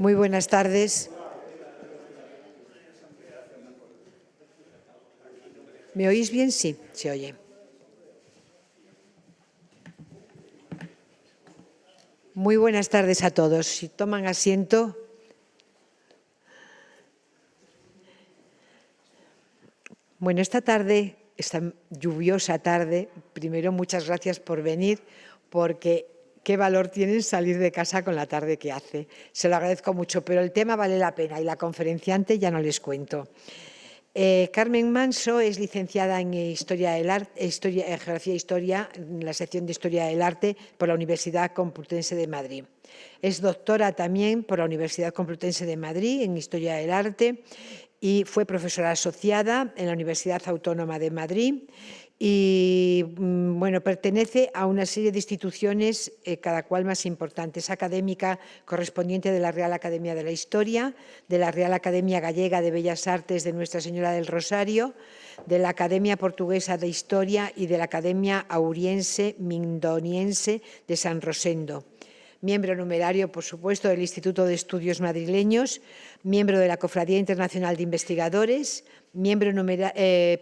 Muy buenas tardes. ¿Me oís bien? Sí, se oye. Muy buenas tardes a todos. Si toman asiento. Bueno, esta lluviosa tarde, primero muchas gracias por venir, porque qué valor tienen salir de casa con la tarde que hace. Se lo agradezco mucho, pero el tema vale la pena y la conferenciante ya no les cuento. Carmen Manso es licenciada en Geografía e Historia, en la sección de Historia del Arte por la Universidad Complutense de Madrid. Es doctora también por la Universidad Complutense de Madrid en Historia del Arte y fue profesora asociada en la Universidad Autónoma de Madrid y bueno, pertenece a una serie de instituciones, cada cual más importante. Es académica correspondiente de la Real Academia de la Historia, de la Real Academia Gallega de Bellas Artes de Nuestra Señora del Rosario, de la Academia Portuguesa de Historia y de la Academia Auriense Mindoniense de San Rosendo. Miembro numerario, por supuesto, del Instituto de Estudios Madrileños, miembro de la Cofradía Internacional de Investigadores,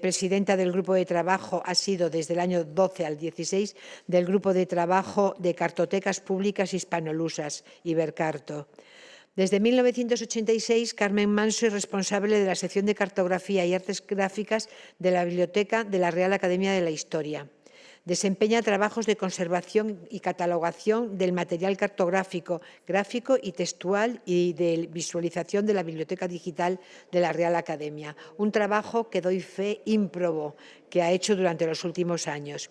presidenta del Grupo de Trabajo, ha sido desde el año 12 al 16, del Grupo de Trabajo de Cartotecas Públicas Hispanolusas, Ibercarto. Desde 1986, Carmen Manso es responsable de la sección de Cartografía y Artes Gráficas de la Biblioteca de la Real Academia de la Historia. Desempeña trabajos de conservación y catalogación del material cartográfico, gráfico y textual y de visualización de la Biblioteca Digital de la Real Academia. Un trabajo que doy fe ímprobo que ha hecho durante los últimos años.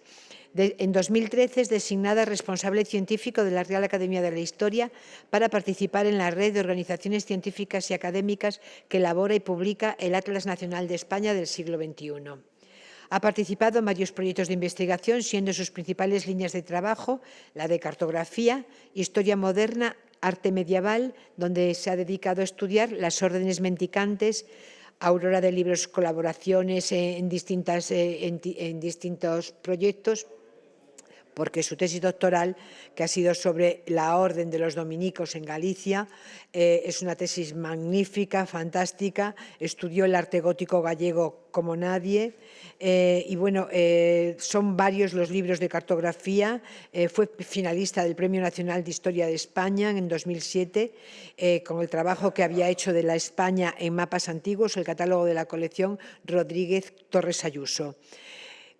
En 2013 es designada responsable científico de la Real Academia de la Historia para participar en la red de organizaciones científicas y académicas que elabora y publica el Atlas Nacional de España del siglo XXI. Ha participado en varios proyectos de investigación, siendo sus principales líneas de trabajo la de cartografía, historia moderna, arte medieval, donde se ha dedicado a estudiar las órdenes mendicantes, Aurora de Libros, colaboraciones en distintos proyectos, porque su tesis doctoral, que ha sido sobre la Orden de los Dominicos en Galicia, es una tesis magnífica, fantástica, estudió el arte gótico gallego como nadie y bueno, son varios los libros de cartografía, fue finalista del Premio Nacional de Historia de España en 2007, con el trabajo que había hecho de la España en mapas antiguos, el catálogo de la colección Rodríguez Torres Ayuso.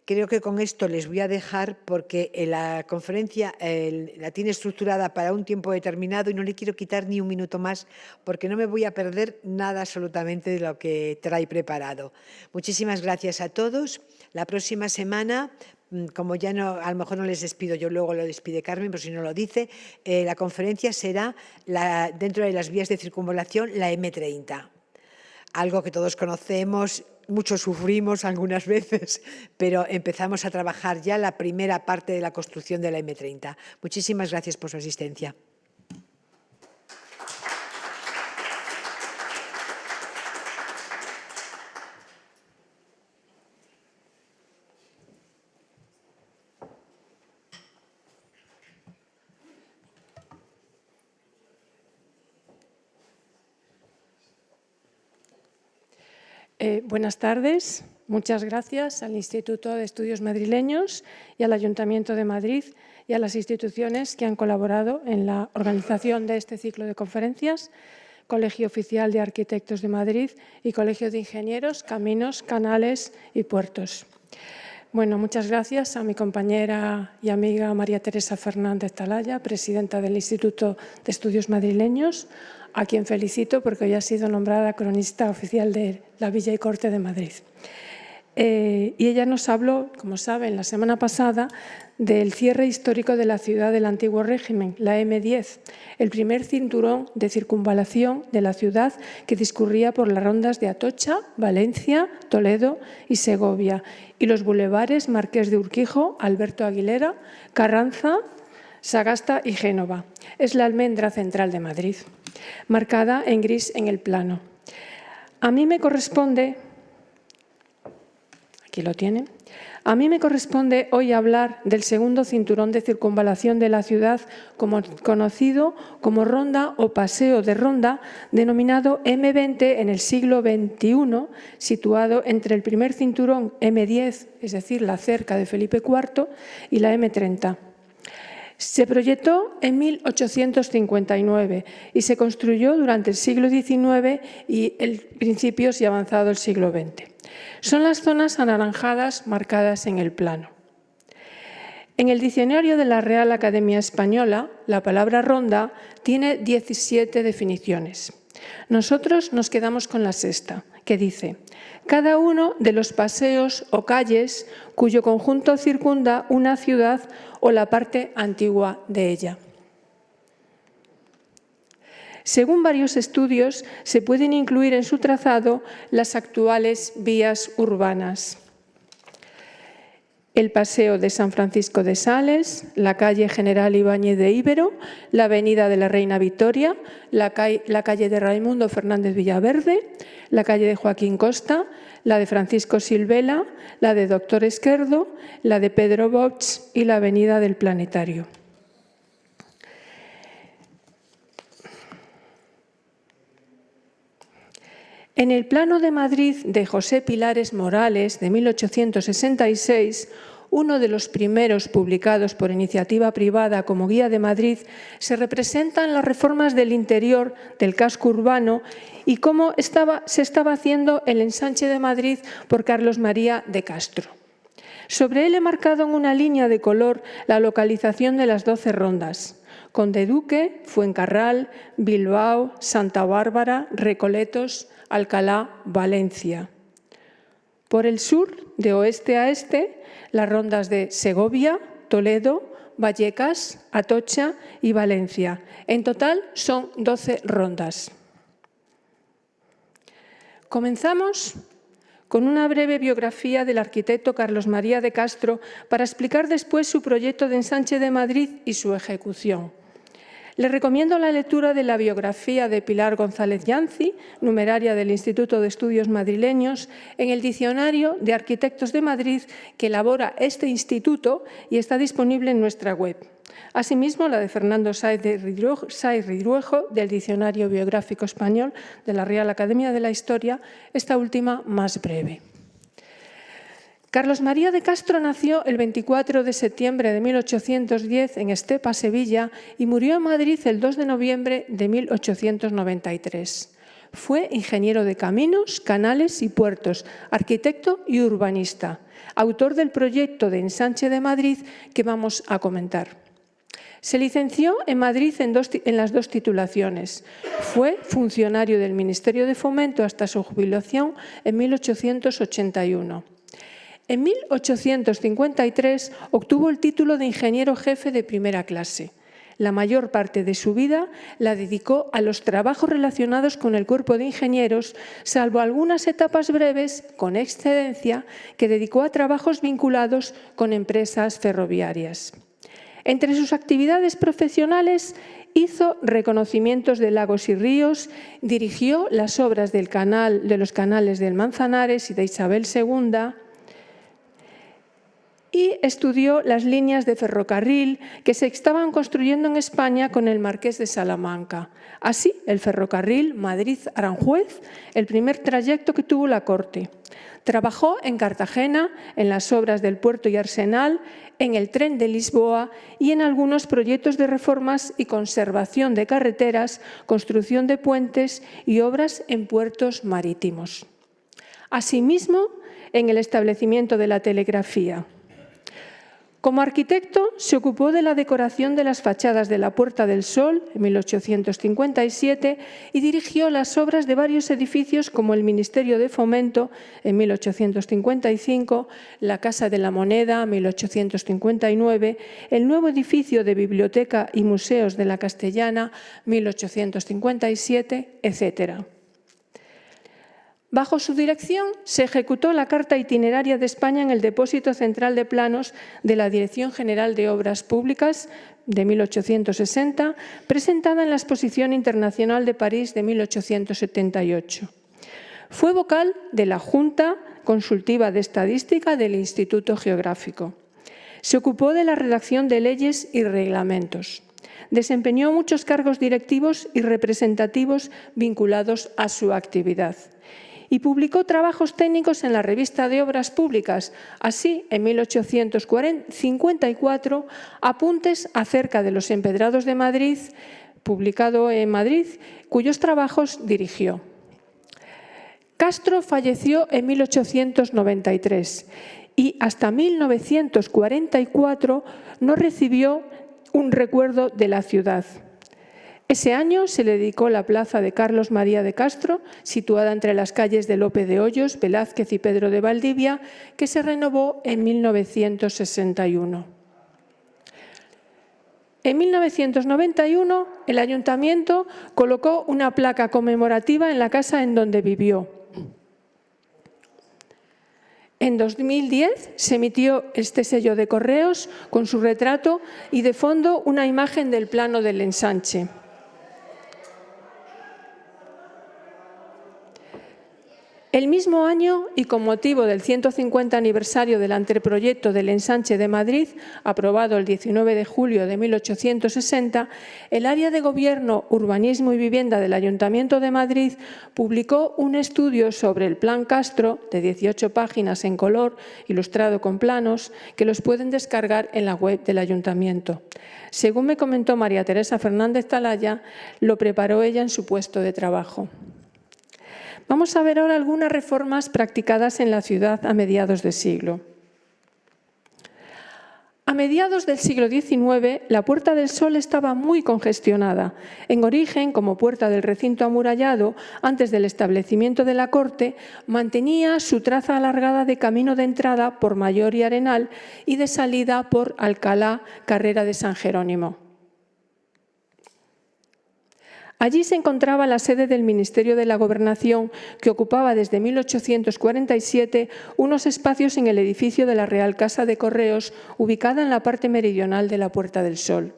Creo que con esto les voy a dejar porque la conferencia la tiene estructurada para un tiempo determinado y no le quiero quitar ni un minuto más porque no me voy a perder nada absolutamente de lo que trae preparado. Muchísimas gracias a todos. La próxima semana, como ya no, a lo mejor no les despido yo, luego lo despide Carmen, pero si no lo dice, la conferencia será dentro de las vías de circunvalación la M30. Algo que todos conocemos, muchos sufrimos algunas veces, pero empezamos a trabajar ya la primera parte de la construcción de la M30. Muchísimas gracias por su asistencia. Buenas tardes. Muchas gracias al Instituto de Estudios Madrileños y al Ayuntamiento de Madrid y a las instituciones que han colaborado en la organización de este ciclo de conferencias, Colegio Oficial de Arquitectos de Madrid y Colegio de Ingenieros, Caminos, Canales y Puertos. Bueno, muchas gracias a mi compañera y amiga María Teresa Fernández Talaya, presidenta del Instituto de Estudios Madrileños, a quien felicito porque hoy ha sido nombrada cronista oficial de la Villa y Corte de Madrid. Y ella nos habló, como saben, la semana pasada del cierre histórico de la ciudad del antiguo régimen, la M10, el primer cinturón de circunvalación de la ciudad que discurría por las rondas de Atocha, Valencia, Toledo y Segovia, y los bulevares Marqués de Urquijo, Alberto Aguilera, Carranza, Sagasta y Génova. Es la almendra central de Madrid, marcada en gris en el plano. A mí me corresponde... Aquí lo tienen. A mí me corresponde hoy hablar del segundo cinturón de circunvalación de la ciudad, conocido como Ronda o Paseo de Ronda, denominado M20 en el siglo XXI, situado entre el primer cinturón M10, es decir, la cerca de Felipe IV, y la M30. Se proyectó en 1859 y se construyó durante el siglo XIX y principios y avanzado el siglo XX. Son las zonas anaranjadas marcadas en el plano. En el diccionario de la Real Academia Española, la palabra ronda tiene 17 definiciones. Nosotros nos quedamos con la sexta, que dice: cada uno de los paseos o calles cuyo conjunto circunda una ciudad o la parte antigua de ella. Según varios estudios, se pueden incluir en su trazado las actuales vías urbanas: el Paseo de San Francisco de Sales, la calle General Ibáñez de Ibero, la avenida de la Reina Victoria, la calle de Raimundo Fernández Villaverde, la calle de Joaquín Costa, la de Francisco Silvela, la de Doctor Esquerdo, la de Pedro Bosch y la avenida del Planetario. En el Plano de Madrid de José Pilares Morales, de 1866, uno de los primeros publicados por iniciativa privada como Guía de Madrid, se representan las reformas del interior del casco urbano y cómo se estaba haciendo el ensanche de Madrid por Carlos María de Castro. Sobre él he marcado en una línea de color la localización de las 12 rondas: Conde Duque, Fuencarral, Bilbao, Santa Bárbara, Recoletos, Alcalá, Valencia. Por el sur, de oeste a este, las rondas de Segovia, Toledo, Vallecas, Atocha y Valencia. En total son 12 rondas. Comenzamos con una breve biografía del arquitecto Carlos María de Castro para explicar después su proyecto de ensanche de Madrid y su ejecución. Les recomiendo la lectura de la biografía de Pilar González Yanzi, numeraria del Instituto de Estudios Madrileños, en el Diccionario de Arquitectos de Madrid que elabora este instituto y está disponible en nuestra web. Asimismo, la de Fernando Sáez Ridruejo, del Diccionario Biográfico Español de la Real Academia de la Historia, esta última más breve. Carlos María de Castro nació el 24 de septiembre de 1810 en Estepa, Sevilla, y murió en Madrid el 2 de noviembre de 1893. Fue ingeniero de caminos, canales y puertos, arquitecto y urbanista, autor del proyecto de ensanche de Madrid que vamos a comentar. Se licenció en Madrid en las dos titulaciones. Fue funcionario del Ministerio de Fomento hasta su jubilación en 1881. En 1853 obtuvo el título de ingeniero jefe de primera clase. La mayor parte de su vida la dedicó a los trabajos relacionados con el cuerpo de ingenieros, salvo algunas etapas breves, con excedencia, que dedicó a trabajos vinculados con empresas ferroviarias. Entre sus actividades profesionales hizo reconocimientos de lagos y ríos, dirigió las obras de los canales del Manzanares y de Isabel II, y estudió las líneas de ferrocarril que se estaban construyendo en España con el Marqués de Salamanca. Así, el ferrocarril Madrid-Aranjuez, el primer trayecto que tuvo la corte. Trabajó en Cartagena, en las obras del puerto y arsenal, en el tren de Lisboa y en algunos proyectos de reformas y conservación de carreteras, construcción de puentes y obras en puertos marítimos. Asimismo, en el establecimiento de la telegrafía. Como arquitecto, se ocupó de la decoración de las fachadas de la Puerta del Sol en 1857 y dirigió las obras de varios edificios como el Ministerio de Fomento en 1855, la Casa de la Moneda en 1859, el nuevo edificio de Biblioteca y Museos de la Castellana 1857, etc. Bajo su dirección se ejecutó la Carta Itineraria de España en el Depósito Central de Planos de la Dirección General de Obras Públicas de 1860, presentada en la Exposición Internacional de París de 1878. Fue vocal de la Junta Consultiva de Estadística del Instituto Geográfico. Se ocupó de la redacción de leyes y reglamentos. Desempeñó muchos cargos directivos y representativos vinculados a su actividad. Y publicó trabajos técnicos en la Revista de Obras Públicas, así, en 1854, Apuntes acerca de los empedrados de Madrid, publicado en Madrid, cuyos trabajos dirigió. Castro falleció en 1893 y hasta 1944 no recibió un recuerdo de la ciudad. Ese año se le dedicó la plaza de Carlos María de Castro, situada entre las calles de Lope de Hoyos, Velázquez y Pedro de Valdivia, que se renovó en 1961. En 1991, el Ayuntamiento colocó una placa conmemorativa en la casa en donde vivió. En 2010 se emitió este sello de correos con su retrato y de fondo una imagen del plano del ensanche. El mismo año, y con motivo del 150 aniversario del anteproyecto del ensanche de Madrid, aprobado el 19 de julio de 1860, el Área de Gobierno, Urbanismo y Vivienda del Ayuntamiento de Madrid publicó un estudio sobre el Plan Castro, de 18 páginas en color, ilustrado con planos, que los pueden descargar en la web del Ayuntamiento. Según me comentó María Teresa Fernández Talaya, lo preparó ella en su puesto de trabajo. Vamos a ver ahora algunas reformas practicadas en la ciudad a mediados de siglo. A mediados del siglo XIX, la Puerta del Sol estaba muy congestionada. En origen, como puerta del recinto amurallado, antes del establecimiento de la corte, mantenía su traza alargada de camino de entrada por Mayor y Arenal y de salida por Alcalá, Carrera de San Jerónimo. Allí se encontraba la sede del Ministerio de la Gobernación, que ocupaba desde 1847 unos espacios en el edificio de la Real Casa de Correos, ubicada en la parte meridional de la Puerta del Sol.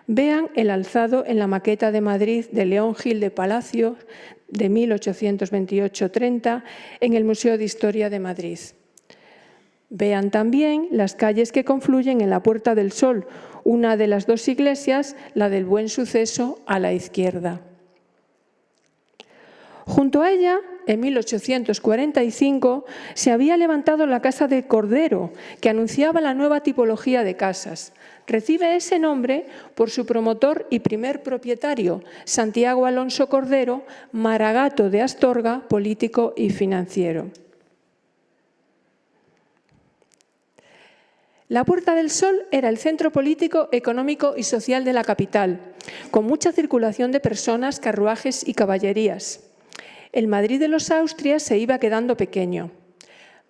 Vean el alzado en la maqueta de Madrid de León Gil de Palacio, de 1828-30, en el Museo de Historia de Madrid. Vean también las calles que confluyen en la Puerta del Sol, una de las dos iglesias, la del Buen Suceso, a la izquierda. Junto a ella, en 1845, se había levantado la Casa de Cordero, que anunciaba la nueva tipología de casas. Recibe ese nombre por su promotor y primer propietario, Santiago Alonso Cordero, maragato de Astorga, político y financiero. La Puerta del Sol era el centro político, económico y social de la capital, con mucha circulación de personas, carruajes y caballerías. El Madrid de los Austrias se iba quedando pequeño.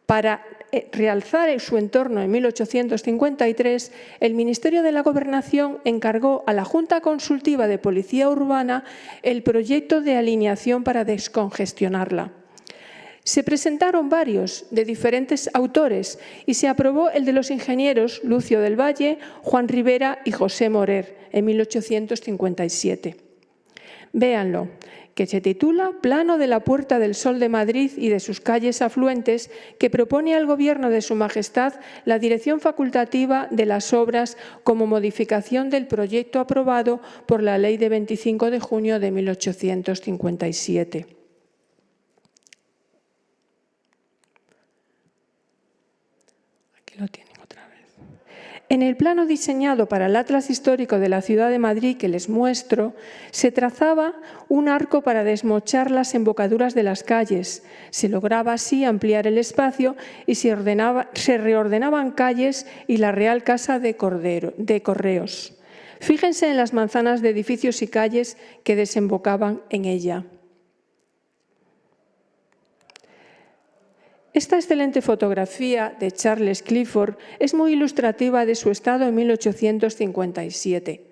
Para realzar su entorno en 1853, el Ministerio de la Gobernación encargó a la Junta Consultiva de Policía Urbana el proyecto de alineación para descongestionarla. Se presentaron varios, de diferentes autores, y se aprobó el de los ingenieros Lucio del Valle, Juan Rivera y José Morer, en 1857. Véanlo, que se titula Plano de la Puerta del Sol de Madrid y de sus calles afluentes, que propone al Gobierno de Su Majestad la dirección facultativa de las obras como modificación del proyecto aprobado por la Ley de 25 de junio de 1857. Lo tienen otra vez. En el plano diseñado para el Atlas Histórico de la Ciudad de Madrid que les muestro, se trazaba un arco para desmochar las embocaduras de las calles. Se lograba así ampliar el espacio y se reordenaban calles y la Real Casa de Correos. Fíjense en las manzanas de edificios y calles que desembocaban en ella. Esta excelente fotografía de Charles Clifford es muy ilustrativa de su estado en 1857.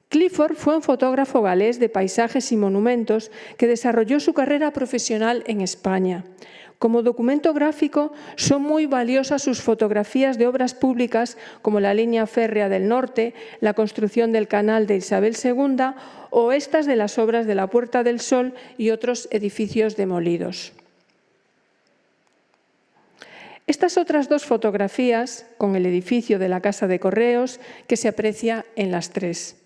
Clifford fue un fotógrafo galés de paisajes y monumentos que desarrolló su carrera profesional en España. Como documento gráfico son muy valiosas sus fotografías de obras públicas como la línea férrea del norte, la construcción del canal de Isabel II o estas de las obras de la Puerta del Sol y otros edificios demolidos. Estas otras dos fotografías con el edificio de la Casa de Correos que se aprecia en las tres.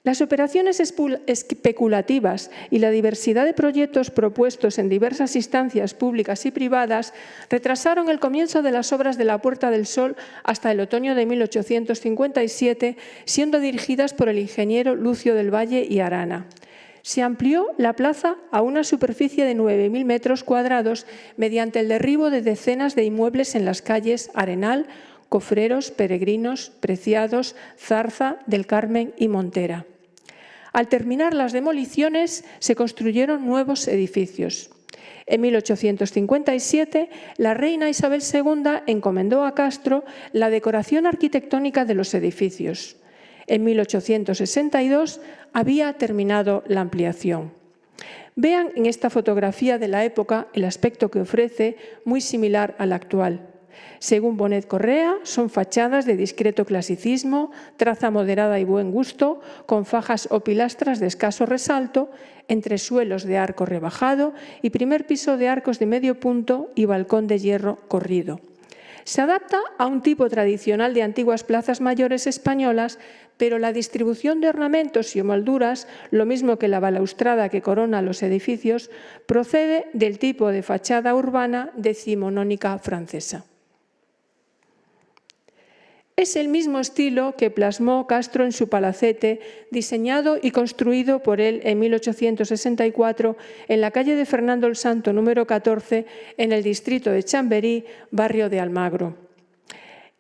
Las operaciones especulativas y la diversidad de proyectos propuestos en diversas instancias públicas y privadas retrasaron el comienzo de las obras de la Puerta del Sol hasta el otoño de 1857, siendo dirigidas por el ingeniero Lucio del Valle y Arana. Se amplió la plaza a una superficie de 9.000 metros cuadrados mediante el derribo de decenas de inmuebles en las calles Arenal, Cofreros, Peregrinos, Preciados, Zarza, del Carmen y Montera. Al terminar las demoliciones, se construyeron nuevos edificios. En 1857, la reina Isabel II encomendó a Castro la decoración arquitectónica de los edificios. En 1862 había terminado la ampliación. Vean en esta fotografía de la época el aspecto que ofrece, muy similar al actual. Según Bonet Correa, son fachadas de discreto clasicismo, traza moderada y buen gusto, con fajas o pilastras de escaso resalto, entresuelos de arco rebajado y primer piso de arcos de medio punto y balcón de hierro corrido. Se adapta a un tipo tradicional de antiguas plazas mayores españolas, pero la distribución de ornamentos y molduras, lo mismo que la balaustrada que corona los edificios, procede del tipo de fachada urbana decimonónica francesa. Es el mismo estilo que plasmó Castro en su palacete, diseñado y construido por él en 1864 en la calle de Fernando el Santo número 14, en el distrito de Chamberí, barrio de Almagro.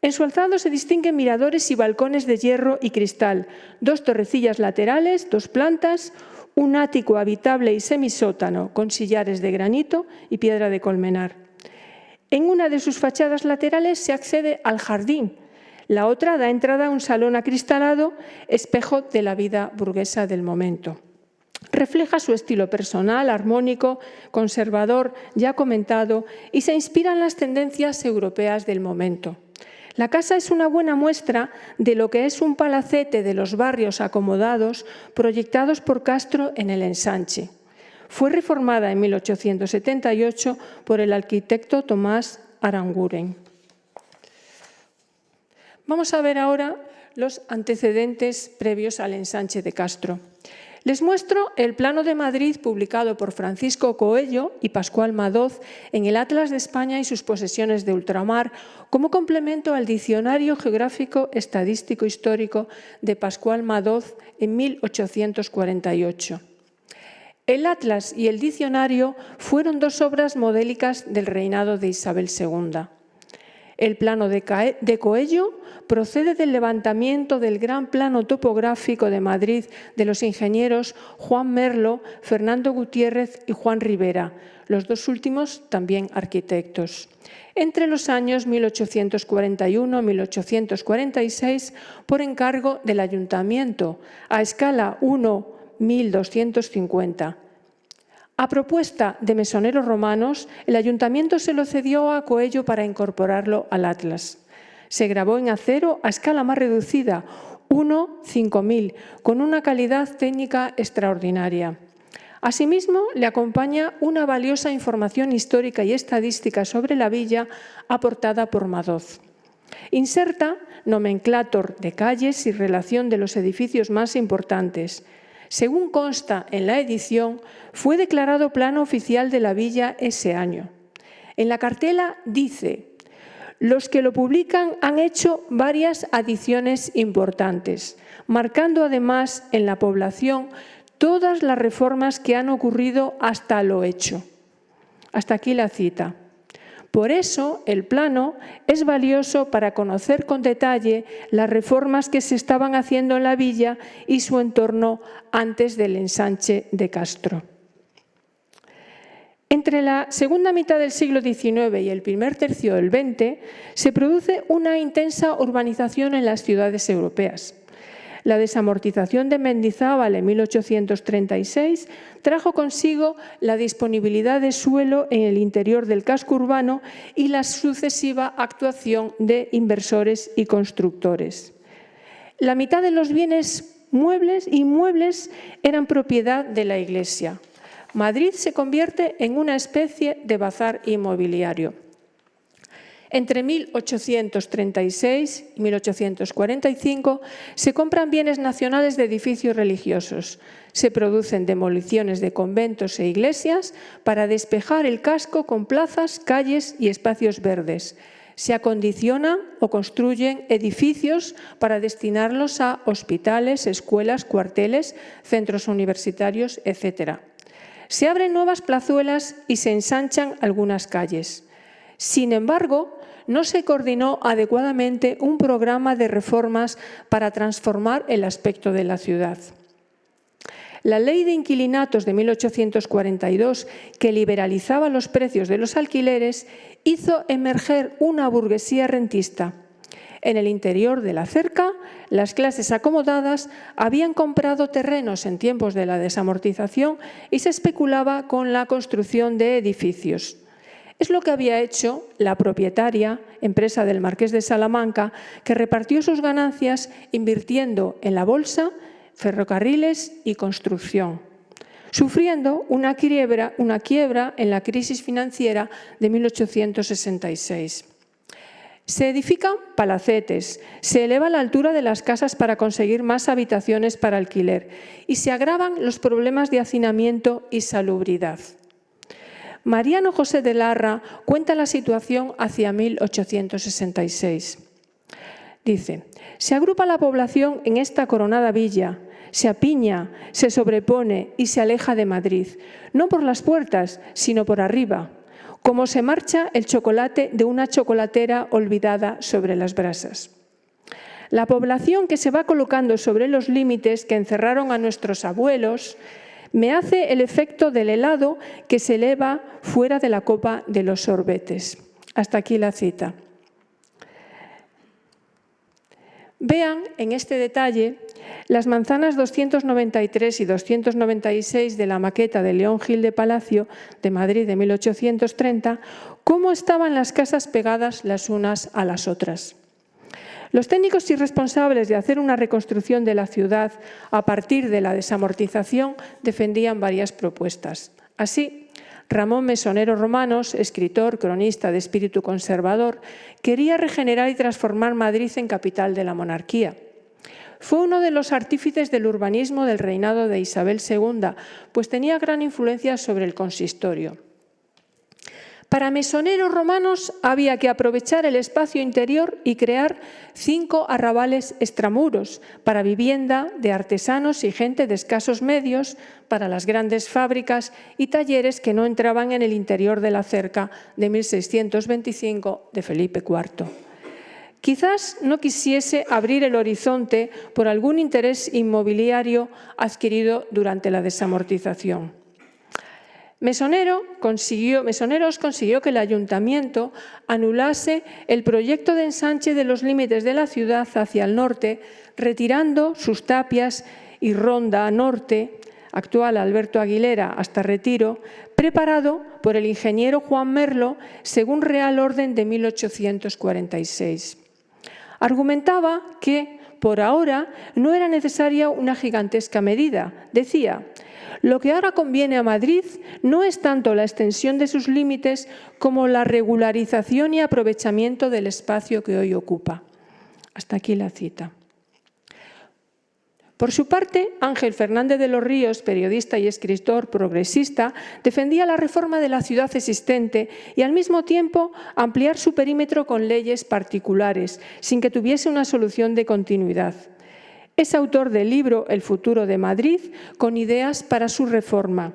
En su alzado se distinguen miradores y balcones de hierro y cristal, dos torrecillas laterales, dos plantas, un ático habitable y semisótano con sillares de granito y piedra de colmenar. En una de sus fachadas laterales se accede al jardín. La otra da entrada a un salón acristalado, espejo de la vida burguesa del momento. Refleja su estilo personal, armónico, conservador, ya comentado, y se inspira en las tendencias europeas del momento. La casa es una buena muestra de lo que es un palacete de los barrios acomodados proyectados por Castro en el ensanche. Fue reformada en 1878 por el arquitecto Tomás Aranguren. Vamos a ver ahora los antecedentes previos al ensanche de Castro. Les muestro el Plano de Madrid publicado por Francisco Coello y Pascual Madoz en el Atlas de España y sus posesiones de ultramar como complemento al Diccionario Geográfico Estadístico Histórico de Pascual Madoz en 1848. El Atlas y el Diccionario fueron dos obras modélicas del reinado de Isabel II. El plano de Coello procede del levantamiento del gran plano topográfico de Madrid de los ingenieros Juan Merlo, Fernando Gutiérrez y Juan Rivera, los dos últimos también arquitectos. Entre los años 1841 y 1846, por encargo del Ayuntamiento, a escala 1:1250. A propuesta de mesoneros romanos, el ayuntamiento se lo cedió a Coello para incorporarlo al Atlas. Se grabó en acero a escala más reducida, 1:5000, con una calidad técnica extraordinaria. Asimismo, le acompaña una valiosa información histórica y estadística sobre la villa aportada por Madoz. Inserta nomenclátor de calles y relación de los edificios más importantes. Según consta en la edición, fue declarado plano oficial de la villa ese año. En la cartela dice: los que lo publican han hecho varias adiciones importantes, marcando además en la población todas las reformas que han ocurrido hasta lo hecho. Hasta aquí la cita. Por eso, el plano es valioso para conocer con detalle las reformas que se estaban haciendo en la villa y su entorno antes del ensanche de Castro. Entre la segunda mitad del siglo XIX y el primer tercio del XX se produce una intensa urbanización en las ciudades europeas. La desamortización de Mendizábal en 1836 trajo consigo la disponibilidad de suelo en el interior del casco urbano y la sucesiva actuación de inversores y constructores. La mitad de los bienes muebles e inmuebles eran propiedad de la Iglesia. Madrid se convierte en una especie de bazar inmobiliario. Entre 1836 y 1845 se compran bienes nacionales de edificios religiosos. Se producen demoliciones de conventos e iglesias para despejar el casco con plazas, calles y espacios verdes. Se acondicionan o construyen edificios para destinarlos a hospitales, escuelas, cuarteles, centros universitarios, etc. Se abren nuevas plazuelas y se ensanchan algunas calles. Sin embargo, no se coordinó adecuadamente un programa de reformas para transformar el aspecto de la ciudad. La Ley de Inquilinatos de 1842, que liberalizaba los precios de los alquileres, hizo emerger una burguesía rentista. En el interior de la cerca, las clases acomodadas habían comprado terrenos en tiempos de la desamortización y se especulaba con la construcción de edificios. Es lo que había hecho la propietaria, empresa del Marqués de Salamanca, que repartió sus ganancias invirtiendo en la bolsa, ferrocarriles y construcción, sufriendo una quiebra en la crisis financiera de 1866. Se edifican palacetes, se eleva la altura de las casas para conseguir más habitaciones para alquiler y se agravan los problemas de hacinamiento y salubridad. Mariano José de Larra cuenta la situación hacia 1866. Dice: se agrupa la población en esta coronada villa, se apiña, se sobrepone y se aleja de Madrid, no por las puertas, sino por arriba, como se marcha el chocolate de una chocolatera olvidada sobre las brasas. La población que se va colocando sobre los límites que encerraron a nuestros abuelos me hace el efecto del helado que se eleva fuera de la copa de los sorbetes. Hasta aquí la cita. Vean en este detalle las manzanas 293 y 296 de la maqueta de León Gil de Palacio de Madrid de 1830, cómo estaban las casas pegadas las unas a las otras. Los técnicos irresponsables de hacer una reconstrucción de la ciudad a partir de la desamortización defendían varias propuestas. Así, Ramón Mesonero Romanos, escritor, cronista de espíritu conservador, quería regenerar y transformar Madrid en capital de la monarquía. Fue uno de los artífices del urbanismo del reinado de Isabel II, pues tenía gran influencia sobre el consistorio. Para Mesonero Romanos había que aprovechar el espacio interior y crear 5 arrabales extramuros para vivienda de artesanos y gente de escasos medios, para las grandes fábricas y talleres que no entraban en el interior de la cerca de 1625 de Felipe IV. Quizás no quisiese abrir el horizonte por algún interés inmobiliario adquirido durante la desamortización. Mesoneros consiguió que el ayuntamiento anulase el proyecto de ensanche de los límites de la ciudad hacia el norte, retirando sus tapias y ronda norte, actual Alberto Aguilera hasta Retiro, preparado por el ingeniero Juan Merlo según Real Orden de 1846. Argumentaba que, por ahora, no era necesaria una gigantesca medida. Decía: lo que ahora conviene a Madrid no es tanto la extensión de sus límites como la regularización y aprovechamiento del espacio que hoy ocupa. Hasta aquí la cita. Por su parte, Ángel Fernández de los Ríos, periodista y escritor progresista, defendía la reforma de la ciudad existente y al mismo tiempo ampliar su perímetro con leyes particulares, sin que tuviese una solución de continuidad. Es autor del libro El futuro de Madrid, con ideas para su reforma.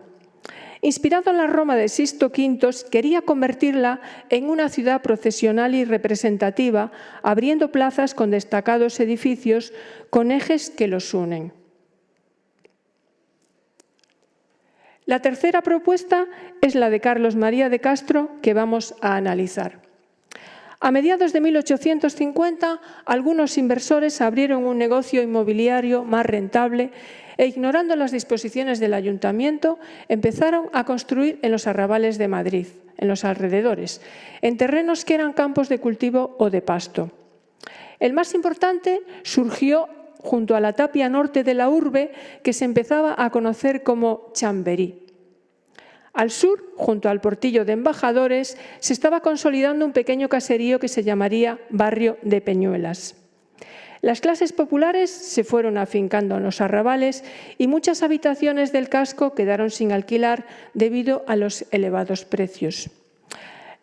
Inspirado en la Roma de Sixto V, quería convertirla en una ciudad procesional y representativa, abriendo plazas con destacados edificios con ejes que los unen. La tercera propuesta es la de Carlos María de Castro, que vamos a analizar. A mediados de 1850, algunos inversores abrieron un negocio inmobiliario más rentable e, ignorando las disposiciones del ayuntamiento, empezaron a construir en los arrabales de Madrid, en los alrededores, en terrenos que eran campos de cultivo o de pasto. El más importante surgió junto a la tapia norte de la urbe, que se empezaba a conocer como Chamberí. Al sur, junto al Portillo de Embajadores, se estaba consolidando un pequeño caserío que se llamaría Barrio de Peñuelas. Las clases populares se fueron afincando en los arrabales y muchas habitaciones del casco quedaron sin alquilar debido a los elevados precios.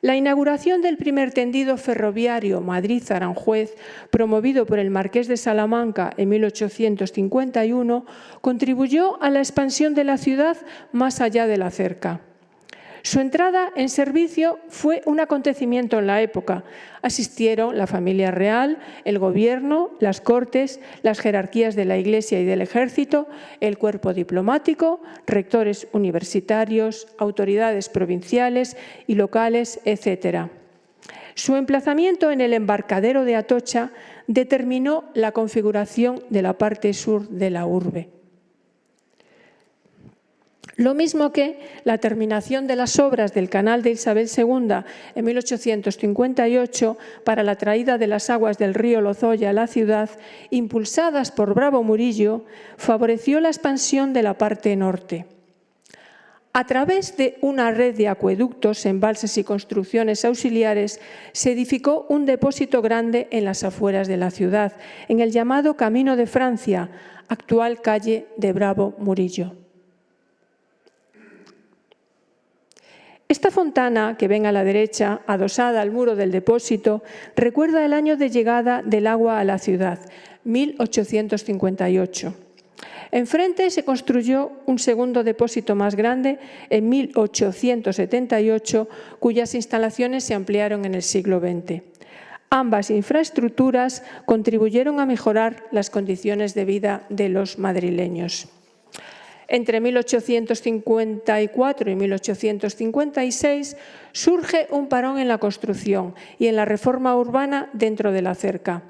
La inauguración del primer tendido ferroviario Madrid-Aranjuez, promovido por el Marqués de Salamanca en 1851, contribuyó a la expansión de la ciudad más allá de la cerca. Su entrada en servicio fue un acontecimiento en la época. Asistieron la familia real, el gobierno, las cortes, las jerarquías de la Iglesia y del Ejército, el cuerpo diplomático, rectores universitarios, autoridades provinciales y locales, etc. Su emplazamiento en el embarcadero de Atocha determinó la configuración de la parte sur de la urbe. Lo mismo que la terminación de las obras del canal de Isabel II en 1858 para la traída de las aguas del río Lozoya a la ciudad, impulsadas por Bravo Murillo, favoreció la expansión de la parte norte. A través de una red de acueductos, embalses y construcciones auxiliares, se edificó un depósito grande en las afueras de la ciudad, en el llamado Camino de Francia, actual calle de Bravo Murillo. Esta fontana, que ven a la derecha, adosada al muro del depósito, recuerda el año de llegada del agua a la ciudad, 1858. Enfrente se construyó un segundo depósito más grande en 1878, cuyas instalaciones se ampliaron en el siglo XX. Ambas infraestructuras contribuyeron a mejorar las condiciones de vida de los madrileños. Entre 1854 y 1856 surge un parón en la construcción y en la reforma urbana dentro de la cerca.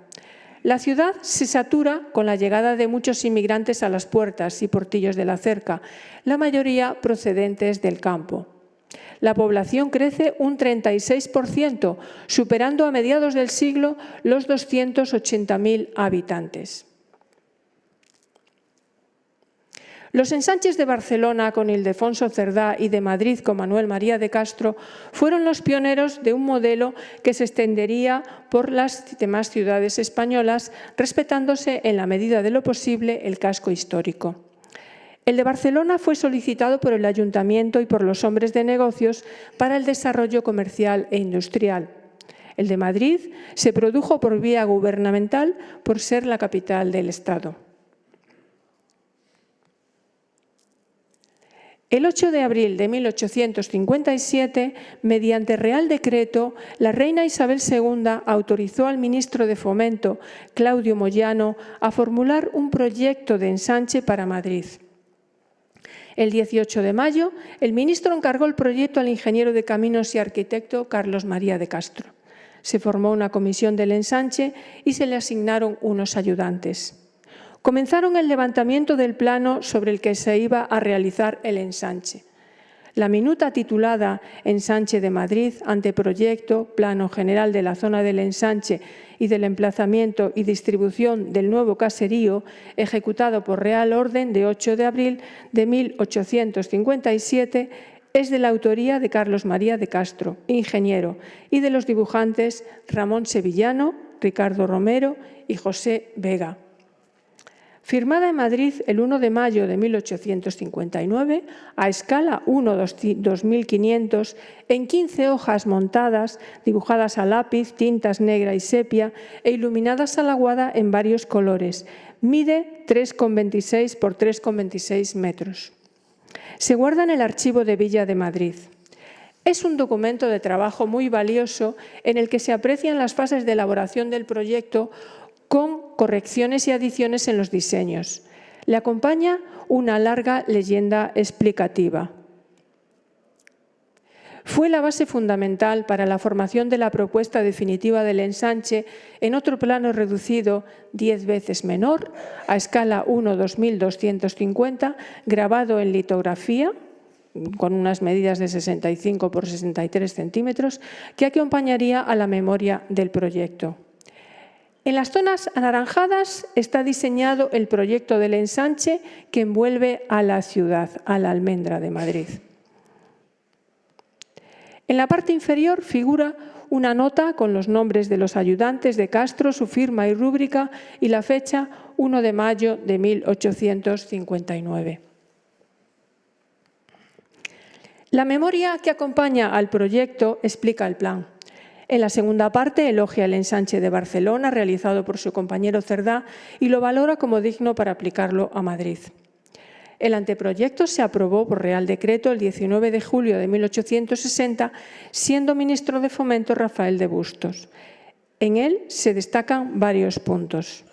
La ciudad se satura con la llegada de muchos inmigrantes a las puertas y portillos de la cerca, la mayoría procedentes del campo. La población crece un 36%, superando a mediados del siglo los 280.000 habitantes. Los ensanches de Barcelona con Ildefonso Cerdá y de Madrid con Manuel María de Castro fueron los pioneros de un modelo que se extendería por las demás ciudades españolas, respetándose en la medida de lo posible el casco histórico. El de Barcelona fue solicitado por el Ayuntamiento y por los hombres de negocios para el desarrollo comercial e industrial. El de Madrid se produjo por vía gubernamental por ser la capital del Estado. El 8 de abril de 1857, mediante Real Decreto, la reina Isabel II autorizó al ministro de Fomento, Claudio Moyano, a formular un proyecto de ensanche para Madrid. El 18 de mayo, el ministro encargó el proyecto al ingeniero de caminos y arquitecto Carlos María de Castro. Se formó una comisión del ensanche y se le asignaron unos ayudantes. Comenzaron el levantamiento del plano sobre el que se iba a realizar el ensanche. La minuta titulada Ensanche de Madrid, anteproyecto, plano general de la zona del ensanche y del emplazamiento y distribución del nuevo caserío, ejecutado por Real Orden de 8 de abril de 1857, es de la autoría de Carlos María de Castro, ingeniero, y de los dibujantes Ramón Sevillano, Ricardo Romero y José Vega. Firmada en Madrid el 1 de mayo de 1859, a escala 1/2500, en 15 hojas montadas, dibujadas a lápiz, tintas negra y sepia e iluminadas a la aguada en varios colores. Mide 3,26 por 3,26 metros. Se guarda en el Archivo de Villa de Madrid. Es un documento de trabajo muy valioso en el que se aprecian las fases de elaboración del proyecto con correcciones y adiciones en los diseños. Le acompaña una larga leyenda explicativa. Fue la base fundamental para la formación de la propuesta definitiva del ensanche en otro plano reducido 10 veces menor, a escala 1/2250, grabado en litografía, con unas medidas de 65 por 63 centímetros, que acompañaría a la memoria del proyecto. En las zonas anaranjadas está diseñado el proyecto del ensanche que envuelve a la ciudad, a la Almendra de Madrid. En la parte inferior figura una nota con los nombres de los ayudantes de Castro, su firma y rúbrica y la fecha 1 de mayo de 1859. La memoria que acompaña al proyecto explica el plan. En la segunda parte elogia el ensanche de Barcelona realizado por su compañero Cerdá y lo valora como digno para aplicarlo a Madrid. El anteproyecto se aprobó por Real Decreto el 19 de julio de 1860, siendo ministro de Fomento Rafael de Bustos. En él se destacan varios puntos.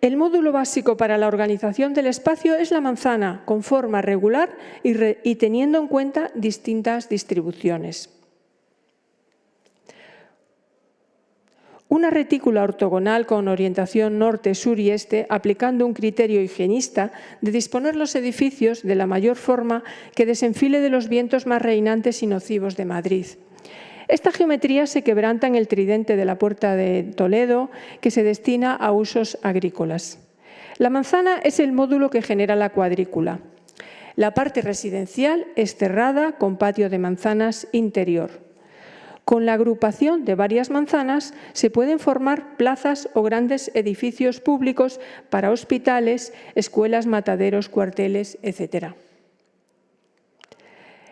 El módulo básico para la organización del espacio es la manzana, con forma regular y teniendo en cuenta distintas distribuciones. Una retícula ortogonal con orientación norte, sur y este, aplicando un criterio higienista de disponer los edificios de la mayor forma que desenfile de los vientos más reinantes y nocivos de Madrid. Esta geometría se quebranta en el tridente de la Puerta de Toledo, que se destina a usos agrícolas. La manzana es el módulo que genera la cuadrícula. La parte residencial es cerrada con patio de manzanas interior. Con la agrupación de varias manzanas se pueden formar plazas o grandes edificios públicos para hospitales, escuelas, mataderos, cuarteles, etc.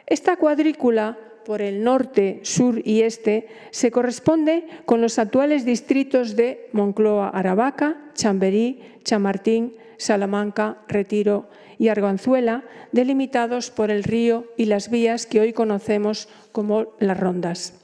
Esta cuadrícula por el norte, sur y este se corresponde con los actuales distritos de Moncloa-Aravaca, Chamberí, Chamartín, Salamanca, Retiro y Arganzuela, delimitados por el río y las vías que hoy conocemos como las rondas.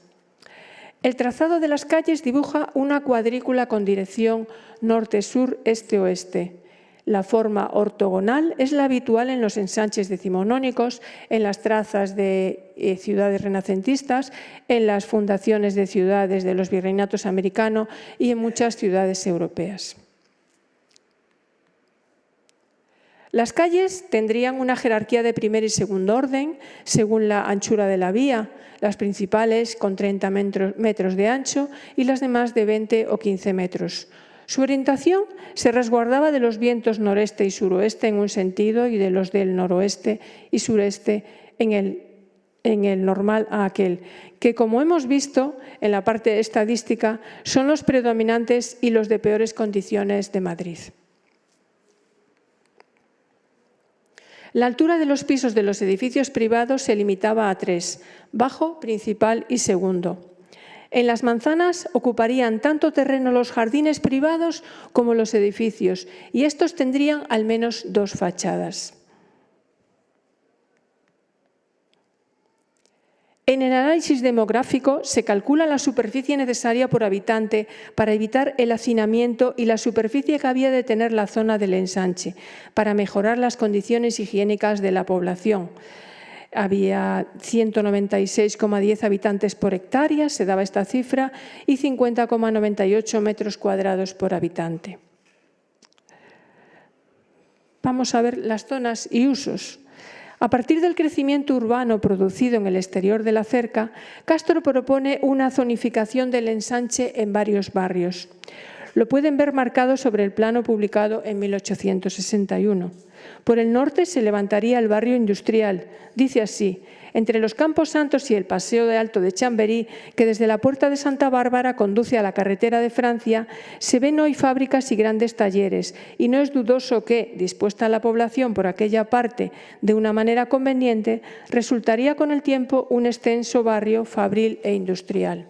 El trazado de las calles dibuja una cuadrícula con dirección norte-sur, este-oeste. La forma ortogonal es la habitual en los ensanches decimonónicos, en las trazas de ciudades renacentistas, en las fundaciones de ciudades de los virreinatos americanos y en muchas ciudades europeas. Las calles tendrían una jerarquía de primer y segundo orden según la anchura de la vía, las principales con 30 metros de ancho y las demás de 20 o 15 metros. Su orientación se resguardaba de los vientos noreste y suroeste en un sentido y de los del noroeste y sureste en el normal a aquel, que como hemos visto en la parte estadística son los predominantes y los de peores condiciones de Madrid. La altura de los pisos de los edificios privados se limitaba a 3, bajo, principal y segundo. En las manzanas ocuparían tanto terreno los jardines privados como los edificios, y estos tendrían al menos 2 fachadas. En el análisis demográfico se calcula la superficie necesaria por habitante para evitar el hacinamiento y la superficie que había de tener la zona del ensanche, para mejorar las condiciones higiénicas de la población. Había 196,10 habitantes por hectárea, se daba esta cifra, y 50,98 metros cuadrados por habitante. Vamos a ver las zonas y usos. A partir del crecimiento urbano producido en el exterior de la cerca, Castro propone una zonificación del ensanche en varios barrios. Lo pueden ver marcado sobre el plano publicado en 1861. Por el norte se levantaría el barrio industrial. Dice así: entre los Campos Santos y el Paseo de Alto de Chamberí, que desde la Puerta de Santa Bárbara conduce a la carretera de Francia, se ven hoy fábricas y grandes talleres, y no es dudoso que, dispuesta la población por aquella parte de una manera conveniente, resultaría con el tiempo un extenso barrio fabril e industrial.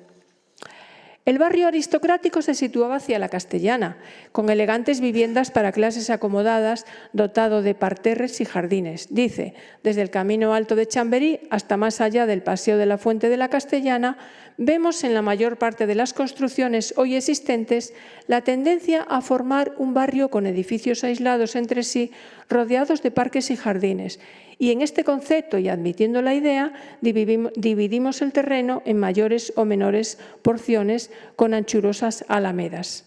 El barrio aristocrático se situaba hacia la Castellana, con elegantes viviendas para clases acomodadas, dotado de parterres y jardines. Dice, desde el Camino Alto de Chamberí hasta más allá del Paseo de la Fuente de la Castellana, vemos en la mayor parte de las construcciones hoy existentes la tendencia a formar un barrio con edificios aislados entre sí, rodeados de parques y jardines. Y en este concepto, y admitiendo la idea, dividimos el terreno en mayores o menores porciones con anchurosas alamedas.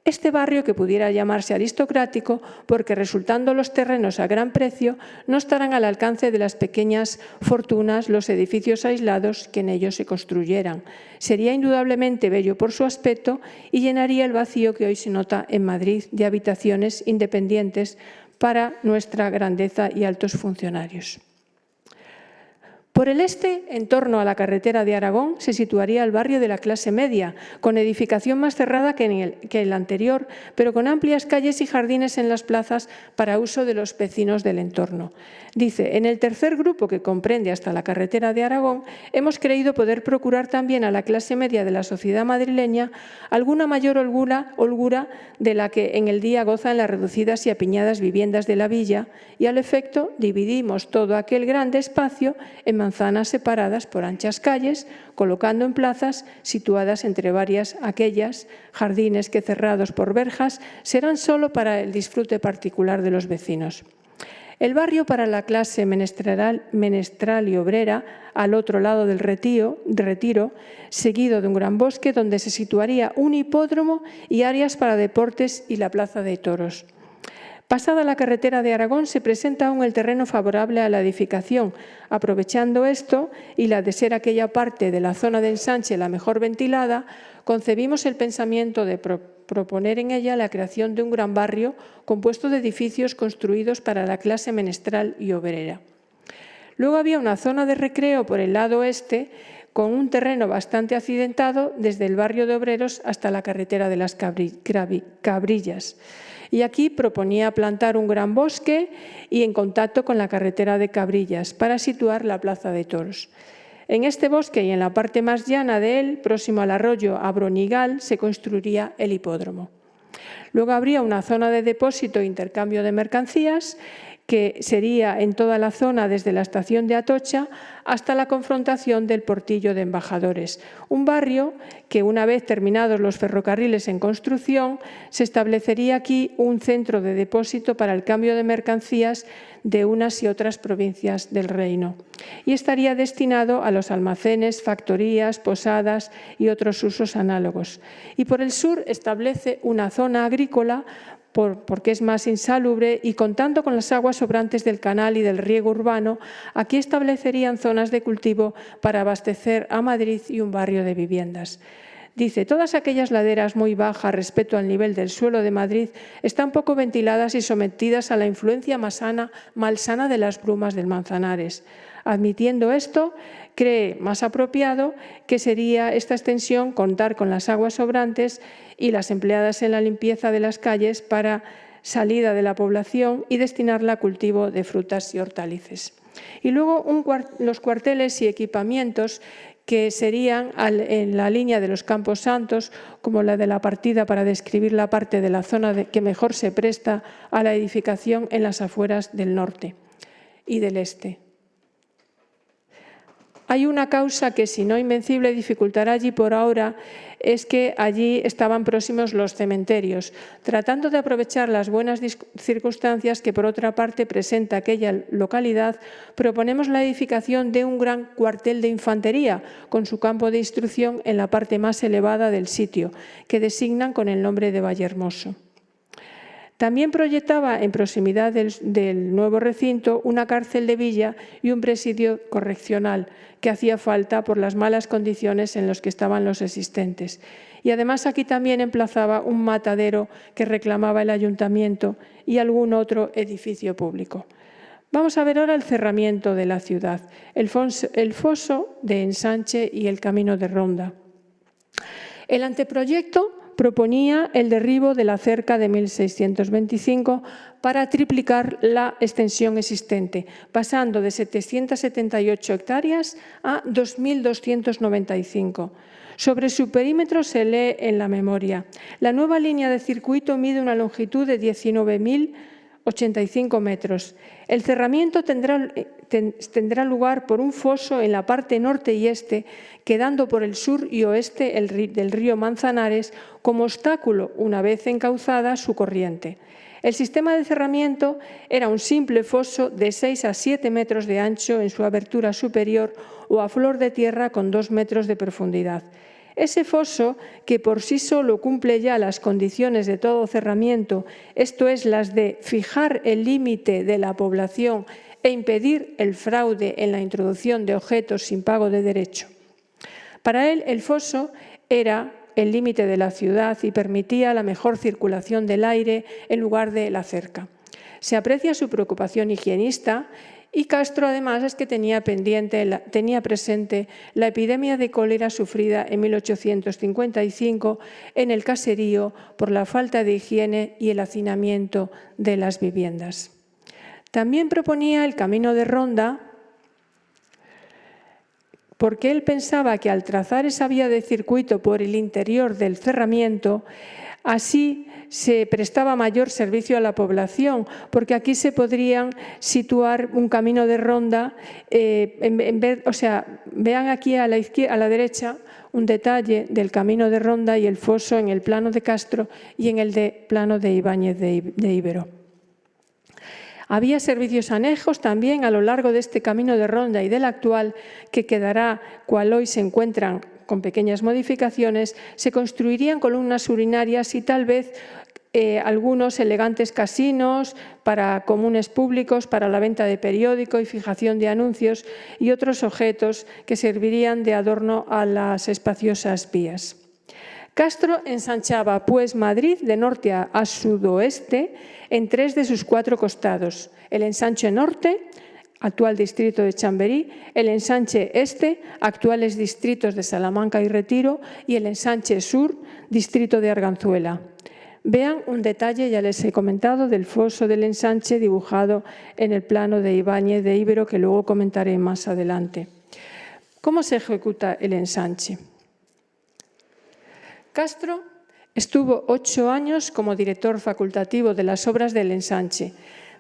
Este barrio, que pudiera llamarse aristocrático, porque resultando los terrenos a gran precio, no estarán al alcance de las pequeñas fortunas los edificios aislados que en ellos se construyeran. Sería indudablemente bello por su aspecto y llenaría el vacío que hoy se nota en Madrid de habitaciones independientes para nuestra grandeza y altos funcionarios. Por el este, en torno a la carretera de Aragón, se situaría el barrio de la clase media, con edificación más cerrada que el anterior, pero con amplias calles y jardines en las plazas para uso de los vecinos del entorno. Dice, en el tercer grupo, que comprende hasta la carretera de Aragón, hemos creído poder procurar también a la clase media de la sociedad madrileña alguna mayor holgura de la que en el día gozan las reducidas y apiñadas viviendas de la villa, y al efecto dividimos todo aquel grande espacio en manzanas separadas por anchas calles, colocando en plazas situadas entre varias aquellas jardines que, cerrados por verjas, serán solo para el disfrute particular de los vecinos. El barrio para la clase menestral y obrera, al otro lado del Retiro, seguido de un gran bosque donde se situaría un hipódromo y áreas para deportes y la plaza de toros. Pasada la carretera de Aragón, se presenta aún el terreno favorable a la edificación. Aprovechando esto y la de ser aquella parte de la zona de ensanche la mejor ventilada, concebimos el pensamiento de proponer en ella la creación de un gran barrio compuesto de edificios construidos para la clase menestral y obrera. Luego había una zona de recreo por el lado oeste, con un terreno bastante accidentado desde el barrio de Obreros hasta la carretera de las Cabrillas. Y aquí proponía plantar un gran bosque y en contacto con la carretera de Cabrillas para situar la plaza de toros. En este bosque y en la parte más llana de él, próximo al arroyo Abronigal, se construiría el hipódromo. Luego habría una zona de depósito e intercambio de mercancías que sería en toda la zona desde la estación de Atocha hasta la confrontación del Portillo de Embajadores, un barrio que, una vez terminados los ferrocarriles en construcción, se establecería aquí un centro de depósito para el cambio de mercancías de unas y otras provincias del reino, y estaría destinado a los almacenes, factorías, posadas y otros usos análogos. Y por el sur establece una zona agrícola porque es más insalubre y, contando con las aguas sobrantes del canal y del riego urbano, aquí establecerían zonas de cultivo para abastecer a Madrid y un barrio de viviendas. Dice, todas aquellas laderas muy bajas respecto al nivel del suelo de Madrid están poco ventiladas y sometidas a la influencia malsana de las brumas del Manzanares. Admitiendo esto, cree más apropiado que sería esta extensión contar con las aguas sobrantes y las empleadas en la limpieza de las calles para salida de la población y destinarla a cultivo de frutas y hortalizas. Y luego los cuarteles y equipamientos que serían en la línea de los Campos Santos, como la de la partida para describir la parte de la zona que mejor se presta a la edificación en las afueras del norte y del este. Hay una causa que, si no invencible, dificultará allí por ahora, es que allí estaban próximos los cementerios. Tratando de aprovechar las buenas circunstancias que, por otra parte, presenta aquella localidad, proponemos la edificación de un gran cuartel de infantería, con su campo de instrucción en la parte más elevada del sitio, que designan con el nombre de Vallehermoso. También proyectaba en proximidad del nuevo recinto una cárcel de villa y un presidio correccional que hacía falta por las malas condiciones en las que estaban los existentes. Y además aquí también emplazaba un matadero que reclamaba el ayuntamiento y algún otro edificio público. Vamos a ver ahora el cerramiento de la ciudad, el foso de ensanche y el camino de ronda. El anteproyecto proponía el derribo de la cerca de 1625 para triplicar la extensión existente, pasando de 778 hectáreas a 2.295. Sobre su perímetro se lee en la memoria: la nueva línea de circuito mide una longitud de 19.085 metros. El cerramiento tendrá lugar por un foso en la parte norte y este, quedando por el sur y oeste del río Manzanares como obstáculo, una vez encauzada su corriente. El sistema de cerramiento era un simple foso de 6 a 7 metros de ancho en su abertura superior o a flor de tierra con 2 metros de profundidad. Ese foso, que por sí solo cumple ya las condiciones de todo cerramiento, esto es, las de fijar el límite de la población e impedir el fraude en la introducción de objetos sin pago de derecho. Para él, el foso era el límite de la ciudad y permitía la mejor circulación del aire en lugar de la cerca. Se aprecia su preocupación higienista Y Castro, además, es que tenía presente la epidemia de cólera sufrida en 1855 en el caserío por la falta de higiene y el hacinamiento de las viviendas. También proponía el camino de ronda porque él pensaba que al trazar esa vía de circuito por el interior del cerramiento, así se prestaba mayor servicio a la población, porque aquí se podrían situar un camino de ronda, vean aquí a la derecha un detalle del camino de ronda y el foso en el plano de Castro y en el plano de Ibáñez de Ibero. Había servicios anejos también a lo largo de este camino de ronda y del actual, que quedará cual hoy se encuentran con pequeñas modificaciones. Se construirían columnas urinarias y tal vez algunos elegantes casinos para comunes públicos, para la venta de periódico y fijación de anuncios y otros objetos que servirían de adorno a las espaciosas vías. Castro ensanchaba, pues, Madrid de norte a sudoeste en 3 de sus 4 costados. El ensanche norte, actual distrito de Chamberí, el ensanche este, actuales distritos de Salamanca y Retiro, y el ensanche sur, distrito de Arganzuela. Vean un detalle, ya les he comentado, del foso del ensanche dibujado en el plano de Ibáñez de Ibero, que luego comentaré más adelante. ¿Cómo se ejecuta el ensanche? Castro estuvo 8 años como director facultativo de las obras del ensanche.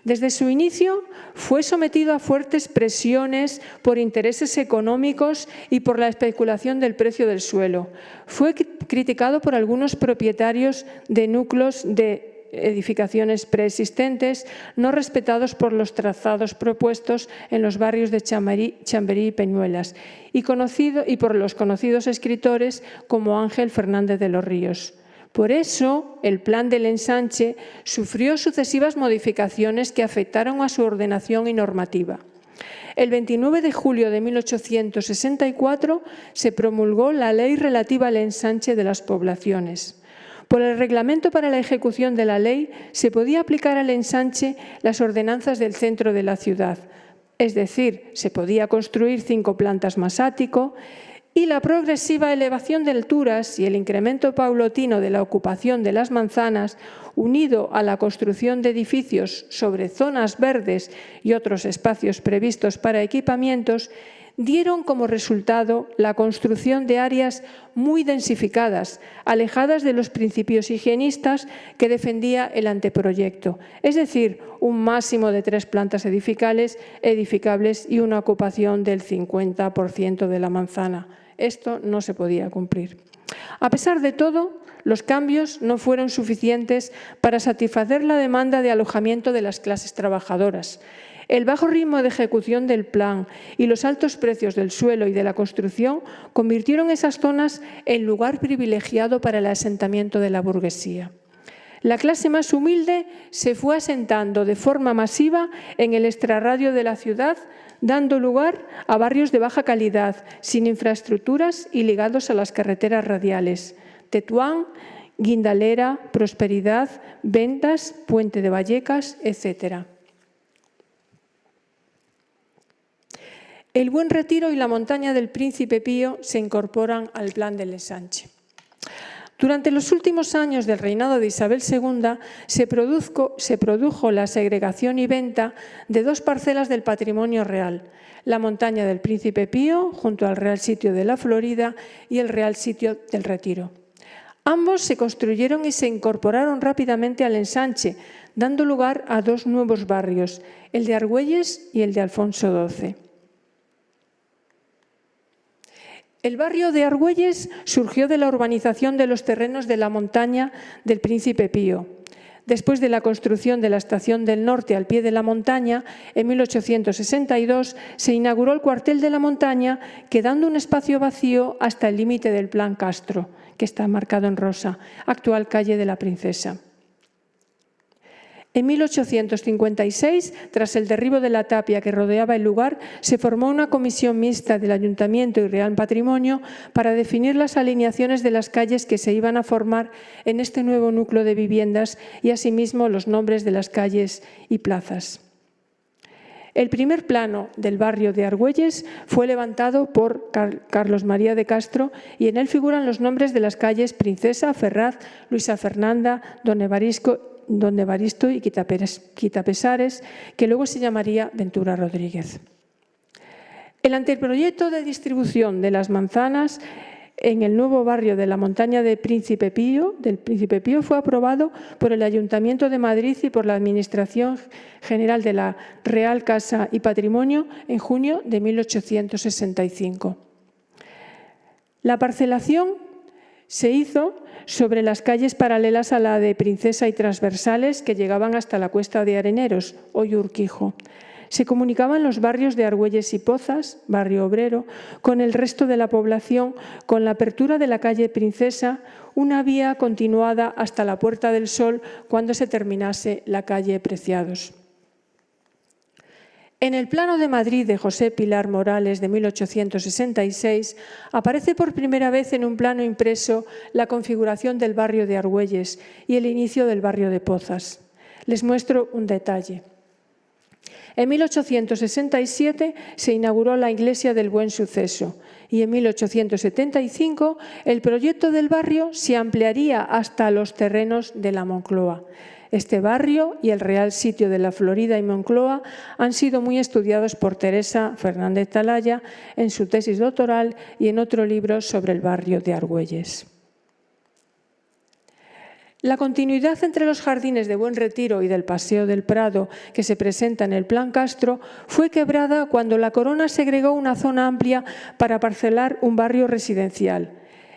Desde su inicio fue sometido a fuertes presiones por intereses económicos y por la especulación del precio del suelo. Fue criticado por algunos propietarios de núcleos de edificaciones preexistentes no respetados por los trazados propuestos en los barrios de Chamberí y Peñuelas y por los conocidos escritores como Ángel Fernández de los Ríos. Por eso, el plan del ensanche sufrió sucesivas modificaciones que afectaron a su ordenación y normativa. El 29 de julio de 1864 se promulgó la Ley relativa al ensanche de las poblaciones. Por el reglamento para la ejecución de la ley se podía aplicar al ensanche las ordenanzas del centro de la ciudad, es decir, se podía construir 5 plantas más ático, y la progresiva elevación de alturas y el incremento paulatino de la ocupación de las manzanas, unido a la construcción de edificios sobre zonas verdes y otros espacios previstos para equipamientos, dieron como resultado la construcción de áreas muy densificadas, alejadas de los principios higienistas que defendía el anteproyecto, es decir, un máximo de 3 plantas edificables y una ocupación del 50% de la manzana. Esto no se podía cumplir. A pesar de todo, los cambios no fueron suficientes para satisfacer la demanda de alojamiento de las clases trabajadoras. El bajo ritmo de ejecución del plan y los altos precios del suelo y de la construcción convirtieron esas zonas en lugar privilegiado para el asentamiento de la burguesía. La clase más humilde se fue asentando de forma masiva en el extrarradio de la ciudad, dando lugar a barrios de baja calidad, sin infraestructuras y ligados a las carreteras radiales. Tetuán, Guindalera, Prosperidad, Ventas, Puente de Vallecas, etc. El Buen Retiro y la montaña del Príncipe Pío se incorporan al plan del ensanche. Durante los últimos años del reinado de Isabel II se produjo la segregación y venta de 2 parcelas del patrimonio real, la montaña del Príncipe Pío junto al Real Sitio de la Florida y el Real Sitio del Retiro. Ambos se construyeron y se incorporaron rápidamente al ensanche, dando lugar a 2 nuevos barrios, el de Argüelles y el de Alfonso XII. El barrio de Argüelles surgió de la urbanización de los terrenos de la montaña del Príncipe Pío. Después de la construcción de la Estación del Norte al pie de la montaña, en 1862 se inauguró el cuartel de la montaña, quedando un espacio vacío hasta el límite del Plan Castro, que está marcado en rosa, actual calle de la Princesa. En 1856, tras el derribo de la tapia que rodeaba el lugar, se formó una comisión mixta del Ayuntamiento y Real Patrimonio para definir las alineaciones de las calles que se iban a formar en este nuevo núcleo de viviendas y asimismo los nombres de las calles y plazas. El primer plano del barrio de Argüelles fue levantado por Carlos María de Castro y en él figuran los nombres de las calles Princesa, Ferraz, Luisa Fernanda, Don Evaristo y Quitapesares, que luego se llamaría Ventura Rodríguez. El anteproyecto de distribución de las manzanas en el nuevo barrio de la montaña del Príncipe Pío fue aprobado por el Ayuntamiento de Madrid y por la Administración General de la Real Casa y Patrimonio en junio de 1865. La parcelación se hizo sobre las calles paralelas a la de Princesa y transversales que llegaban hasta la Cuesta de Areneros, hoy Urquijo. Se comunicaban los barrios de Argüelles y Pozas, barrio obrero, con el resto de la población con la apertura de la calle Princesa, una vía continuada hasta la Puerta del Sol cuando se terminase la calle Preciados. En el Plano de Madrid de José Pilar Morales de 1866 aparece por primera vez en un plano impreso la configuración del barrio de Argüelles y el inicio del barrio de Pozas. Les muestro un detalle. En 1867 se inauguró la Iglesia del Buen Suceso y en 1875 el proyecto del barrio se ampliaría hasta los terrenos de la Moncloa. Este barrio y el Real Sitio de la Florida y Moncloa han sido muy estudiados por Teresa Fernández Talaya en su tesis doctoral y en otro libro sobre el barrio de Argüelles. La continuidad entre los jardines de Buen Retiro y del Paseo del Prado, que se presenta en el Plan Castro, fue quebrada cuando la Corona segregó una zona amplia para parcelar un barrio residencial.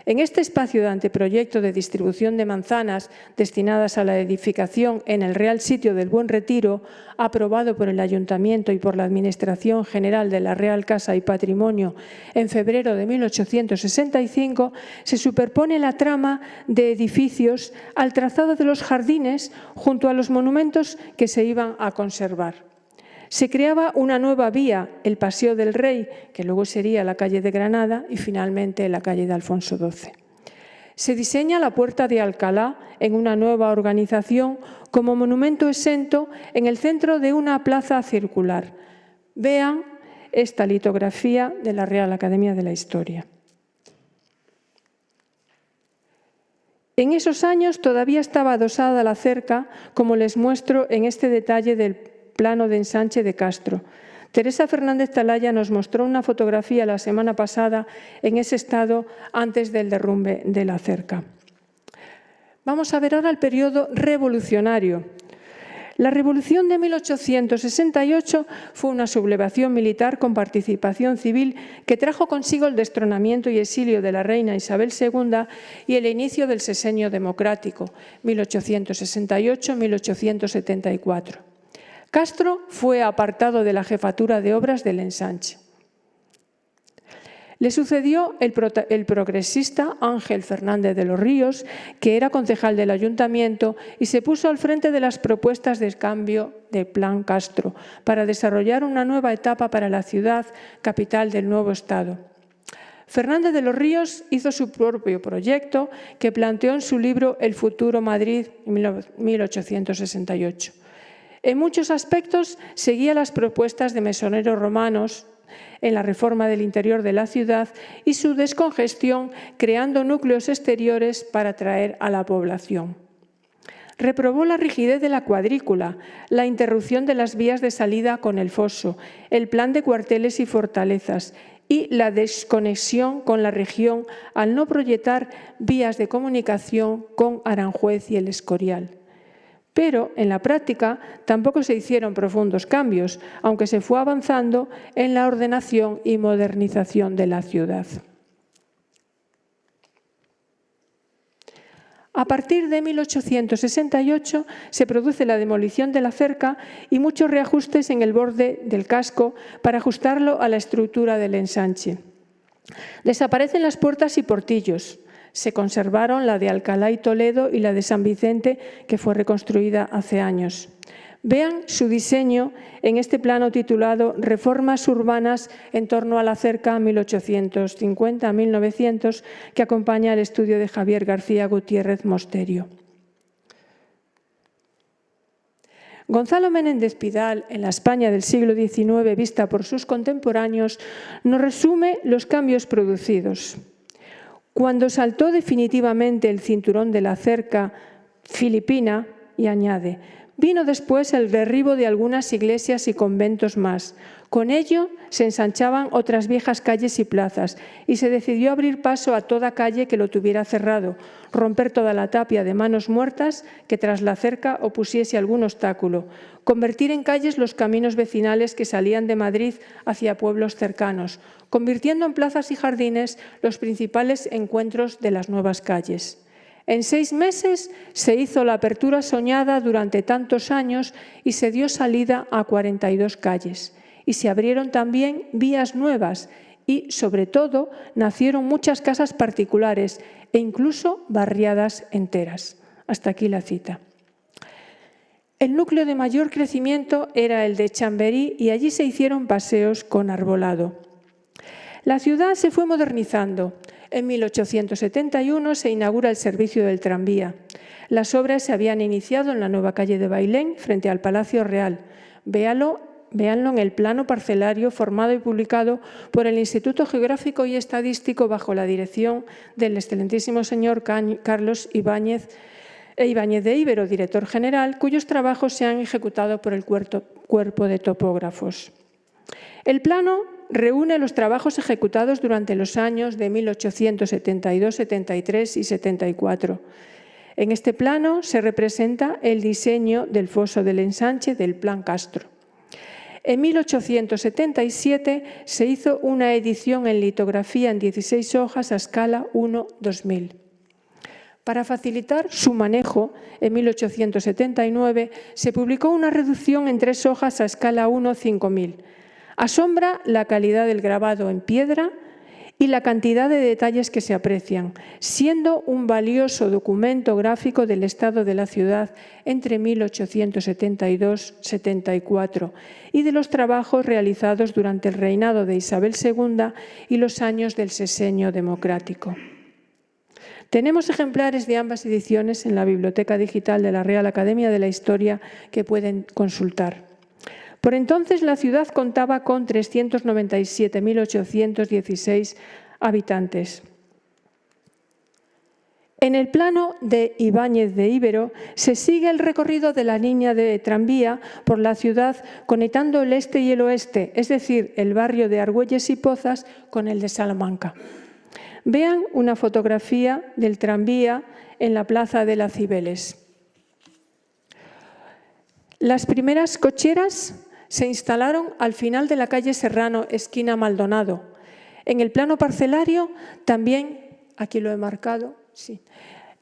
En este espacio de anteproyecto de distribución de manzanas destinadas a la edificación en el Real Sitio del Buen Retiro, aprobado por el Ayuntamiento y por la Administración General de la Real Casa y Patrimonio en febrero de 1865, se superpone la trama de edificios al trazado de los jardines junto a los monumentos que se iban a conservar. Se creaba una nueva vía, el Paseo del Rey, que luego sería la calle de Granada y finalmente la calle de Alfonso XII. Se diseña la Puerta de Alcalá en una nueva organización como monumento exento en el centro de una plaza circular. Vean esta litografía de la Real Academia de la Historia. En esos años todavía estaba adosada la cerca, como les muestro en este detalle del plano de ensanche de Castro. Teresa Fernández Talaya nos mostró una fotografía la semana pasada en ese estado antes del derrumbe de la cerca. Vamos a ver ahora el periodo revolucionario. La Revolución de 1868 fue una sublevación militar con participación civil que trajo consigo el destronamiento y exilio de la reina Isabel II y el inicio del Sexenio Democrático, 1868-1874. Castro fue apartado de la jefatura de obras del ensanche. Le sucedió el progresista Ángel Fernández de los Ríos, que era concejal del ayuntamiento y se puso al frente de las propuestas de cambio del Plan Castro para desarrollar una nueva etapa para la ciudad, capital del nuevo Estado. Fernández de los Ríos hizo su propio proyecto que planteó en su libro El futuro Madrid, en 1868. En muchos aspectos seguía las propuestas de mesoneros romanos en la reforma del interior de la ciudad y su descongestión, creando núcleos exteriores para atraer a la población. Reprobó la rigidez de la cuadrícula, la interrupción de las vías de salida con el foso, el plan de cuarteles y fortalezas y la desconexión con la región al no proyectar vías de comunicación con Aranjuez y el Escorial. Pero en la práctica tampoco se hicieron profundos cambios, aunque se fue avanzando en la ordenación y modernización de la ciudad. A partir de 1868 se produce la demolición de la cerca y muchos reajustes en el borde del casco para ajustarlo a la estructura del ensanche. Desaparecen las puertas y portillos. Se conservaron la de Alcalá y Toledo y la de San Vicente, que fue reconstruida hace años. Vean su diseño en este plano titulado Reformas urbanas en torno a la cerca 1850-1900, que acompaña el estudio de Javier García Gutiérrez Mosterio. Gonzalo Menéndez Pidal, en la España del siglo XIX vista por sus contemporáneos, nos resume los cambios producidos. Cuando saltó definitivamente el cinturón de la cerca filipina, y añade, vino después el derribo de algunas iglesias y conventos más. Con ello se ensanchaban otras viejas calles y plazas y se decidió abrir paso a toda calle que lo tuviera cerrado, romper toda la tapia de manos muertas que tras la cerca opusiese algún obstáculo, convertir en calles los caminos vecinales que salían de Madrid hacia pueblos cercanos, convirtiendo en plazas y jardines los principales encuentros de las nuevas calles. En 6 meses se hizo la apertura soñada durante tantos años y se dio salida a 42 calles. Y se abrieron también vías nuevas y, sobre todo, nacieron muchas casas particulares e incluso barriadas enteras. Hasta aquí la cita. El núcleo de mayor crecimiento era el de Chamberí y allí se hicieron paseos con arbolado. La ciudad se fue modernizando. En 1871 se inaugura el servicio del tranvía. Las obras se habían iniciado en la nueva calle de Bailén, frente al Palacio Real. Véanlo en el plano parcelario formado y publicado por el Instituto Geográfico y Estadístico bajo la dirección del excelentísimo señor Carlos Ibáñez de Ibero, director general, cuyos trabajos se han ejecutado por el cuerpo de topógrafos. El plano reúne los trabajos ejecutados durante los años de 1872, 73 y 74. En este plano se representa el diseño del foso del ensanche del Plan Castro. En 1877 se hizo una edición en litografía en 16 hojas a escala 1:2000. Para facilitar su manejo, en 1879 se publicó una reducción en 3 hojas a escala 1:5000. Asombra la calidad del grabado en piedra y la cantidad de detalles que se aprecian, siendo un valioso documento gráfico del estado de la ciudad entre 1872-74 y de los trabajos realizados durante el reinado de Isabel II y los años del Sexenio Democrático. Tenemos ejemplares de ambas ediciones en la Biblioteca Digital de la Real Academia de la Historia que pueden consultar. Por entonces la ciudad contaba con 397.816 habitantes. En el plano de Ibáñez de Ibero se sigue el recorrido de la línea de tranvía por la ciudad conectando el este y el oeste, es decir, el barrio de Argüelles y Pozas con el de Salamanca. Vean una fotografía del tranvía en la plaza de las Cibeles. Las primeras cocheras se instalaron al final de la calle Serrano, esquina Maldonado. En el plano parcelario también, aquí lo he marcado, sí.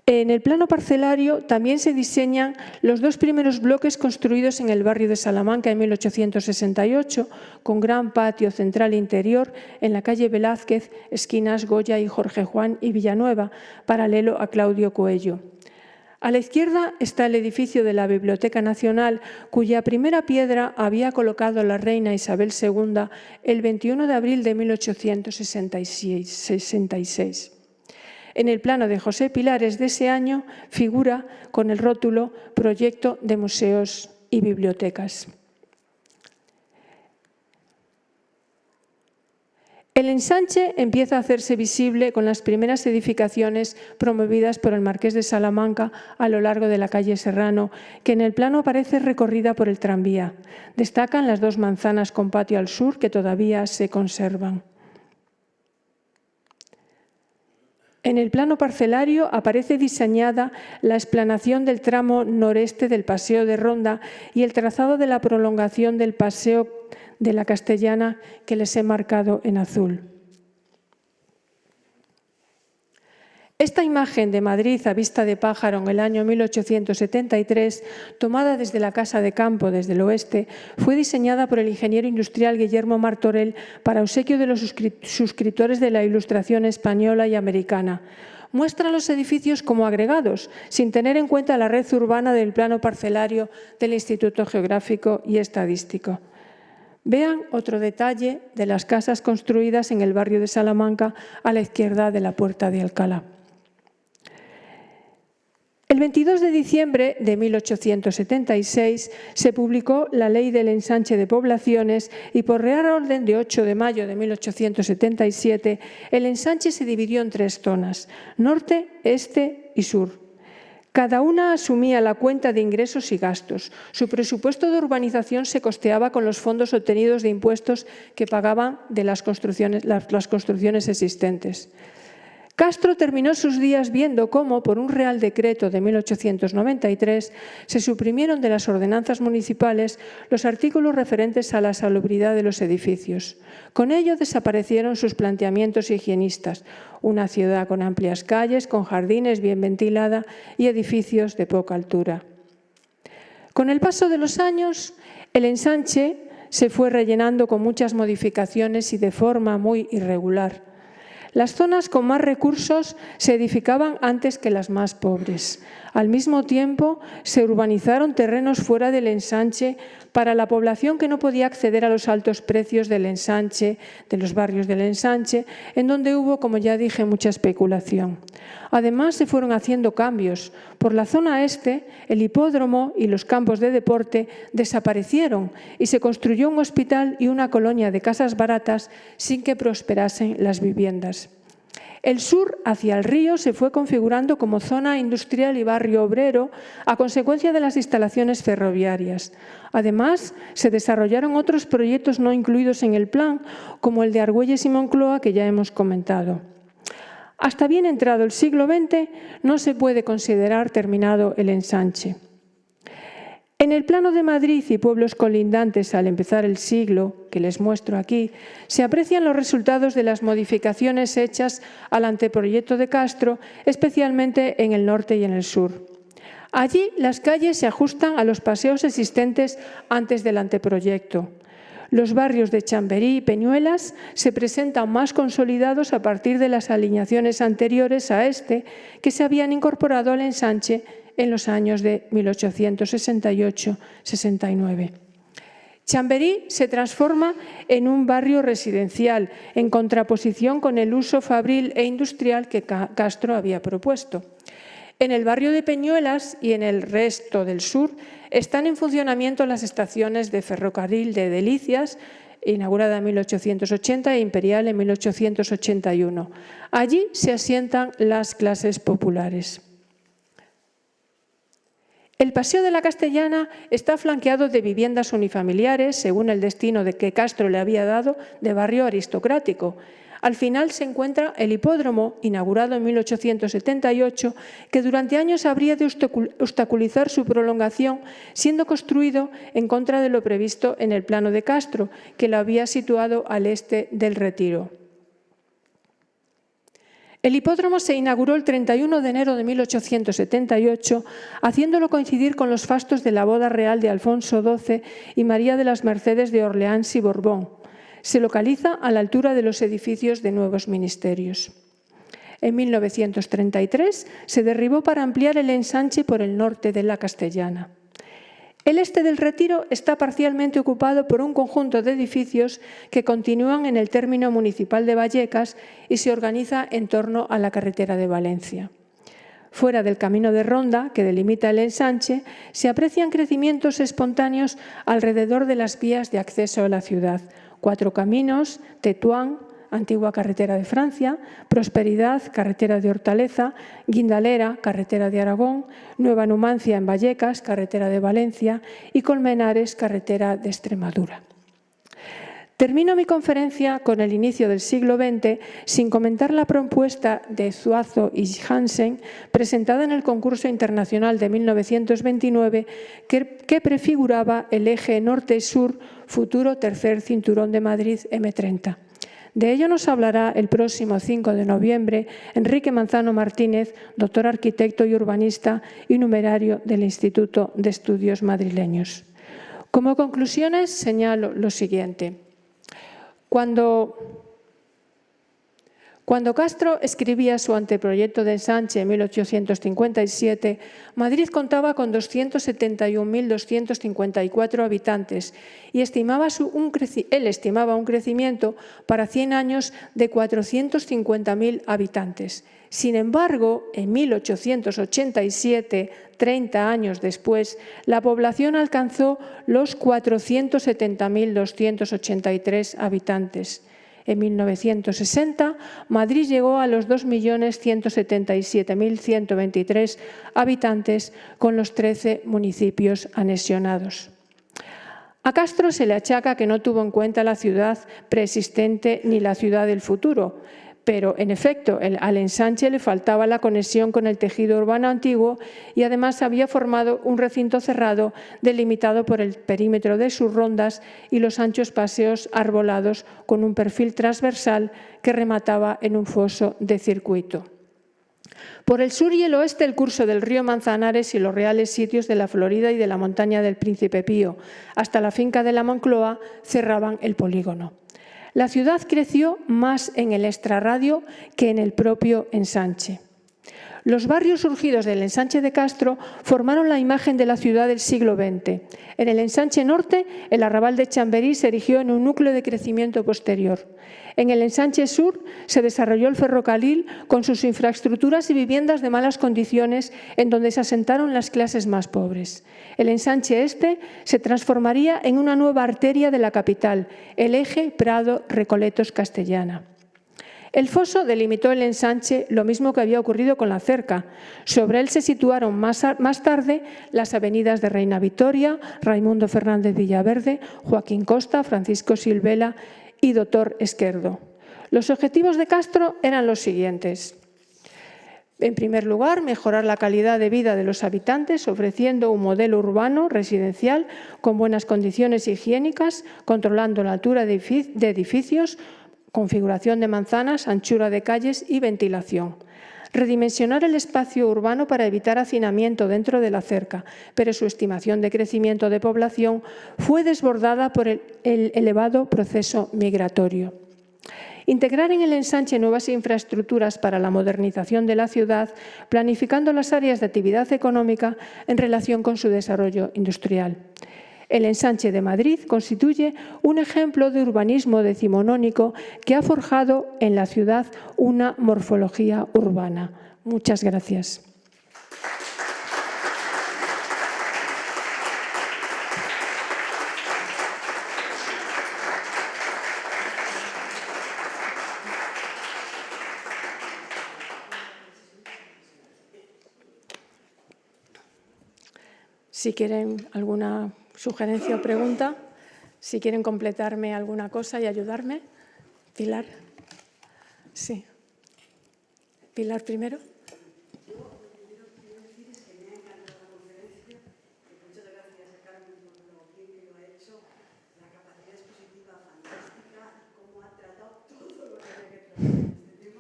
En el plano parcelario también se diseñan los 2 primeros bloques construidos en el barrio de Salamanca en 1868, con gran patio central interior en la calle Velázquez, esquinas Goya y Jorge Juan y Villanueva, paralelo a Claudio Coello. A la izquierda está el edificio de la Biblioteca Nacional, cuya primera piedra había colocado la reina Isabel II el 21 de abril de 1866. En el plano de José Pilares de ese año figura con el rótulo Proyecto de Museos y Bibliotecas. El ensanche empieza a hacerse visible con las primeras edificaciones promovidas por el Marqués de Salamanca a lo largo de la calle Serrano, que en el plano aparece recorrida por el tranvía. Destacan las 2 manzanas con patio al sur que todavía se conservan. En el plano parcelario aparece diseñada la explanación del tramo noreste del Paseo de Ronda y el trazado de la prolongación del Paseo de la Castellana que les he marcado en azul. Esta imagen de Madrid a vista de pájaro en el año 1873, tomada desde la Casa de Campo, desde el oeste, fue diseñada por el ingeniero industrial Guillermo Martorell para obsequio de los suscriptores de la Ilustración española y americana. Muestra los edificios como agregados, sin tener en cuenta la red urbana del plano parcelario del Instituto Geográfico y Estadístico. Vean otro detalle de las casas construidas en el barrio de Salamanca a la izquierda de la Puerta de Alcalá. El 22 de diciembre de 1876 se publicó la Ley del Ensanche de Poblaciones y por Real Orden de 8 de mayo de 1877 el ensanche se dividió en 3 zonas: norte, este y sur. Cada una asumía la cuenta de ingresos y gastos. Su presupuesto de urbanización se costeaba con los fondos obtenidos de impuestos que pagaban de las construcciones existentes. Castro terminó sus días viendo cómo, por un Real Decreto de 1893, se suprimieron de las ordenanzas municipales los artículos referentes a la salubridad de los edificios. Con ello desaparecieron sus planteamientos higienistas: una ciudad con amplias calles, con jardines bien ventilada y edificios de poca altura. Con el paso de los años, el ensanche se fue rellenando con muchas modificaciones y de forma muy irregular. Las zonas con más recursos se edificaban antes que las más pobres. Al mismo tiempo, se urbanizaron terrenos fuera del ensanche para la población que no podía acceder a los altos precios del ensanche, de los barrios del ensanche, en donde hubo, como ya dije, mucha especulación. Además, se fueron haciendo cambios. Por la zona este, el hipódromo y los campos de deporte desaparecieron y se construyó un hospital y una colonia de casas baratas sin que prosperasen las viviendas. El sur, hacia el río, se fue configurando como zona industrial y barrio obrero a consecuencia de las instalaciones ferroviarias. Además, se desarrollaron otros proyectos no incluidos en el plan, como el de Argüelles y Moncloa, que ya hemos comentado. Hasta bien entrado el siglo XX, no se puede considerar terminado el ensanche. En el Plano de Madrid y pueblos colindantes al empezar el siglo, que les muestro aquí, se aprecian los resultados de las modificaciones hechas al anteproyecto de Castro, especialmente en el norte y en el sur. Allí las calles se ajustan a los paseos existentes antes del anteproyecto. Los barrios de Chamberí y Peñuelas se presentan más consolidados a partir de las alineaciones anteriores a este, que se habían incorporado al ensanche en los años de 1868-69. Chamberí se transforma en un barrio residencial, en contraposición con el uso fabril e industrial que Castro había propuesto. En el barrio de Peñuelas y en el resto del sur están en funcionamiento las estaciones de ferrocarril de Delicias, inaugurada en 1880 e Imperial en 1881. Allí se asientan las clases populares. El Paseo de la Castellana está flanqueado de viviendas unifamiliares, según el destino de que Castro le había dado, de barrio aristocrático. Al final se encuentra el hipódromo, inaugurado en 1878, que durante años habría de obstaculizar su prolongación, siendo construido en contra de lo previsto en el plano de Castro, que lo había situado al este del Retiro. El hipódromo se inauguró el 31 de enero de 1878, haciéndolo coincidir con los fastos de la boda real de Alfonso XII y María de las Mercedes de Orleans y Borbón. Se localiza a la altura de los edificios de nuevos ministerios. En 1933 se derribó para ampliar el ensanche por el norte de la Castellana. El este del Retiro está parcialmente ocupado por un conjunto de edificios que continúan en el término municipal de Vallecas y se organiza en torno a la carretera de Valencia. Fuera del camino de ronda, que delimita el ensanche, se aprecian crecimientos espontáneos alrededor de las vías de acceso a la ciudad: Cuatro Caminos, Tetuán, antigua carretera de Francia; Prosperidad, carretera de Hortaleza; Guindalera, carretera de Aragón; Nueva Numancia en Vallecas, carretera de Valencia; y Colmenares, carretera de Extremadura. Termino mi conferencia con el inicio del siglo XX sin comentar la propuesta de Zuazo y Hansen, presentada en el concurso internacional de 1929, que prefiguraba el eje norte-sur, futuro tercer cinturón de Madrid M30. De ello nos hablará el próximo 5 de noviembre Enrique Manzano Martínez, doctor arquitecto y urbanista y numerario del Instituto de Estudios Madrileños. Como conclusiones señalo lo siguiente. Cuando Cuando Castro escribía su anteproyecto de ensanche en 1857, Madrid contaba con 271.254 habitantes y él estimaba un crecimiento para 100 años de 450.000 habitantes. Sin embargo, en 1887, 30 años después, la población alcanzó los 470.283 habitantes. En 1960, Madrid llegó a los 2.177.123 habitantes con los 13 municipios anexionados. A Castro se le achaca que no tuvo en cuenta la ciudad preexistente ni la ciudad del futuro, pero, en efecto, al ensanche le faltaba la conexión con el tejido urbano antiguo y, además, había formado un recinto cerrado delimitado por el perímetro de sus rondas y los anchos paseos arbolados con un perfil transversal que remataba en un foso de circuito. Por el sur y el oeste, el curso del río Manzanares y los reales sitios de la Florida y de la montaña del Príncipe Pío, hasta la finca de la Moncloa, cerraban el polígono. La ciudad creció más en el extrarradio que en el propio ensanche. Los barrios surgidos del ensanche de Castro formaron la imagen de la ciudad del siglo XX. En el ensanche norte, el arrabal de Chamberí se erigió en un núcleo de crecimiento posterior. En el ensanche sur se desarrolló el ferrocarril con sus infraestructuras y viviendas de malas condiciones en donde se asentaron las clases más pobres. El ensanche este se transformaría en una nueva arteria de la capital, el eje Prado-Recoletos-Castellana. El foso delimitó el ensanche, lo mismo que había ocurrido con la cerca. Sobre él se situaron más tarde las avenidas de Reina Victoria, Raimundo Fernández Villaverde, Joaquín Costa, Francisco Silvela y Doctor Esquerdo. Los objetivos de Castro eran los siguientes. En primer lugar, mejorar la calidad de vida de los habitantes ofreciendo un modelo urbano residencial con buenas condiciones higiénicas, controlando la altura de edificios, configuración de manzanas, anchura de calles y ventilación. Redimensionar el espacio urbano para evitar hacinamiento dentro de la cerca, pero su estimación de crecimiento de población fue desbordada por el elevado proceso migratorio. Integrar en el ensanche nuevas infraestructuras para la modernización de la ciudad, planificando las áreas de actividad económica en relación con su desarrollo industrial. El ensanche de Madrid constituye un ejemplo de urbanismo decimonónico que ha forjado en la ciudad una morfología urbana. Muchas gracias. Si quieren alguna sugerencia o pregunta, si quieren completarme alguna cosa y ayudarme. Pilar. Sí. Pilar primero. Yo lo que quiero decir es que me ha encantado la conferencia, que muchas gracias a Carmen por lo bien que lo ha hecho, la capacidad expositiva fantástica, cómo ha tratado todo lo que había que tratar en este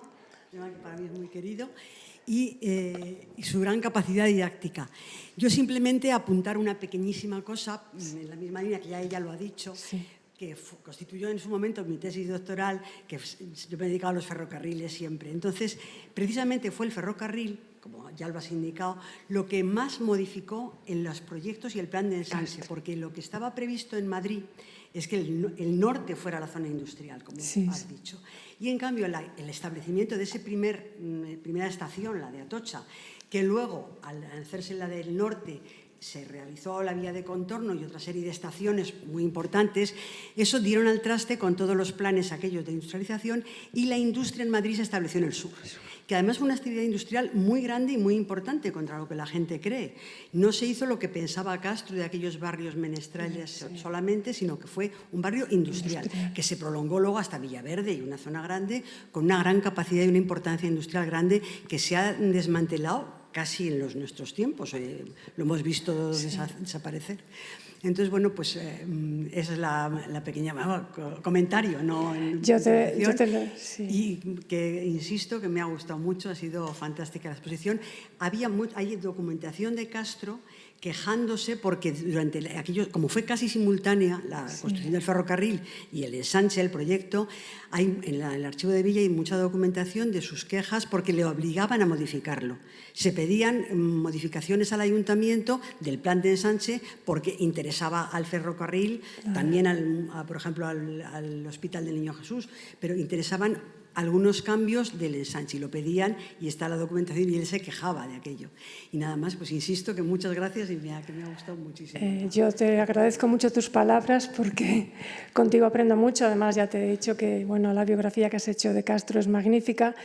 tema que para mí es muy querido. Y su gran capacidad didáctica. Yo simplemente apuntar una pequeñísima cosa, en la misma línea que ya ella lo ha dicho, sí, que constituyó en su momento mi tesis doctoral, que yo me he dedicado a los ferrocarriles siempre. Entonces, precisamente fue el ferrocarril, como ya lo has indicado, lo que más modificó en los proyectos y el plan de ensanche, porque lo que estaba previsto en Madrid es que el norte fuera la zona industrial, como sí, has dicho. Y, en cambio, el establecimiento de esa primera estación, la de Atocha, que luego, al hacerse la del norte, se realizó la vía de contorno y otra serie de estaciones muy importantes, eso dieron al traste con todos los planes aquellos de industrialización y la industria en Madrid se estableció en el sur, que además fue una actividad industrial muy grande y muy importante contra lo que la gente cree. No se hizo lo que pensaba Castro de aquellos barrios menestrales solamente, sino que fue un barrio industrial, que se prolongó luego hasta Villaverde y una zona grande con una gran capacidad y una importancia industrial grande que se ha desmantelado casi en nuestros tiempos, lo hemos visto desaparecer. Entonces, bueno, pues esa es la pequeña comentario, ¿no? Sí. Y que, insisto, que me ha gustado mucho, ha sido fantástica la exposición. Hay documentación de Castro quejándose porque durante aquello, como fue casi simultánea la construcción del ferrocarril y el ensanche del proyecto, hay en el archivo de Villa hay mucha documentación de sus quejas porque le obligaban a modificarlo. Se pedían modificaciones al ayuntamiento del plan de ensanche porque interesaba al ferrocarril, también, por ejemplo, al Hospital del Niño Jesús, pero interesaban algunos cambios del ensanche y lo pedían y está la documentación y él se quejaba de aquello. Y nada más, pues insisto que muchas gracias y que me ha gustado muchísimo. Yo te agradezco mucho tus palabras porque contigo aprendo mucho. Además, ya te he dicho que bueno, la biografía que has hecho de Castro es magnífica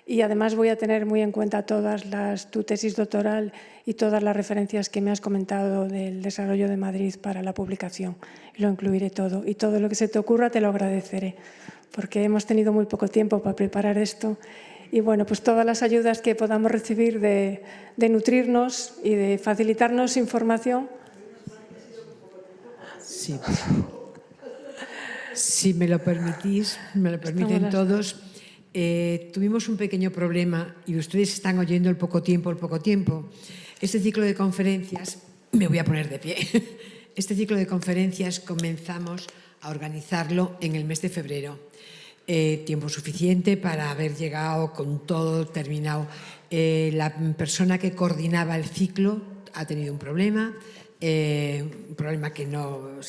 y además voy a tener muy en cuenta tu tesis doctoral y todas las referencias que me has comentado del desarrollo de Madrid para la publicación. Lo incluiré todo y todo lo que se te ocurra te lo agradeceré, porque hemos tenido muy poco tiempo para preparar esto. Y bueno, pues todas las ayudas que podamos recibir de nutrirnos y de facilitarnos información. Sí. Si me lo permitís, me lo permiten todos, tuvimos un pequeño problema y ustedes están oyendo el poco tiempo. Este ciclo de conferencias, me voy a poner de pie, este ciclo de conferencias comenzamos a organizarlo en el mes de febrero. Tiempo suficiente para haber llegado con todo terminado. La persona que coordinaba el ciclo ha tenido un problema que no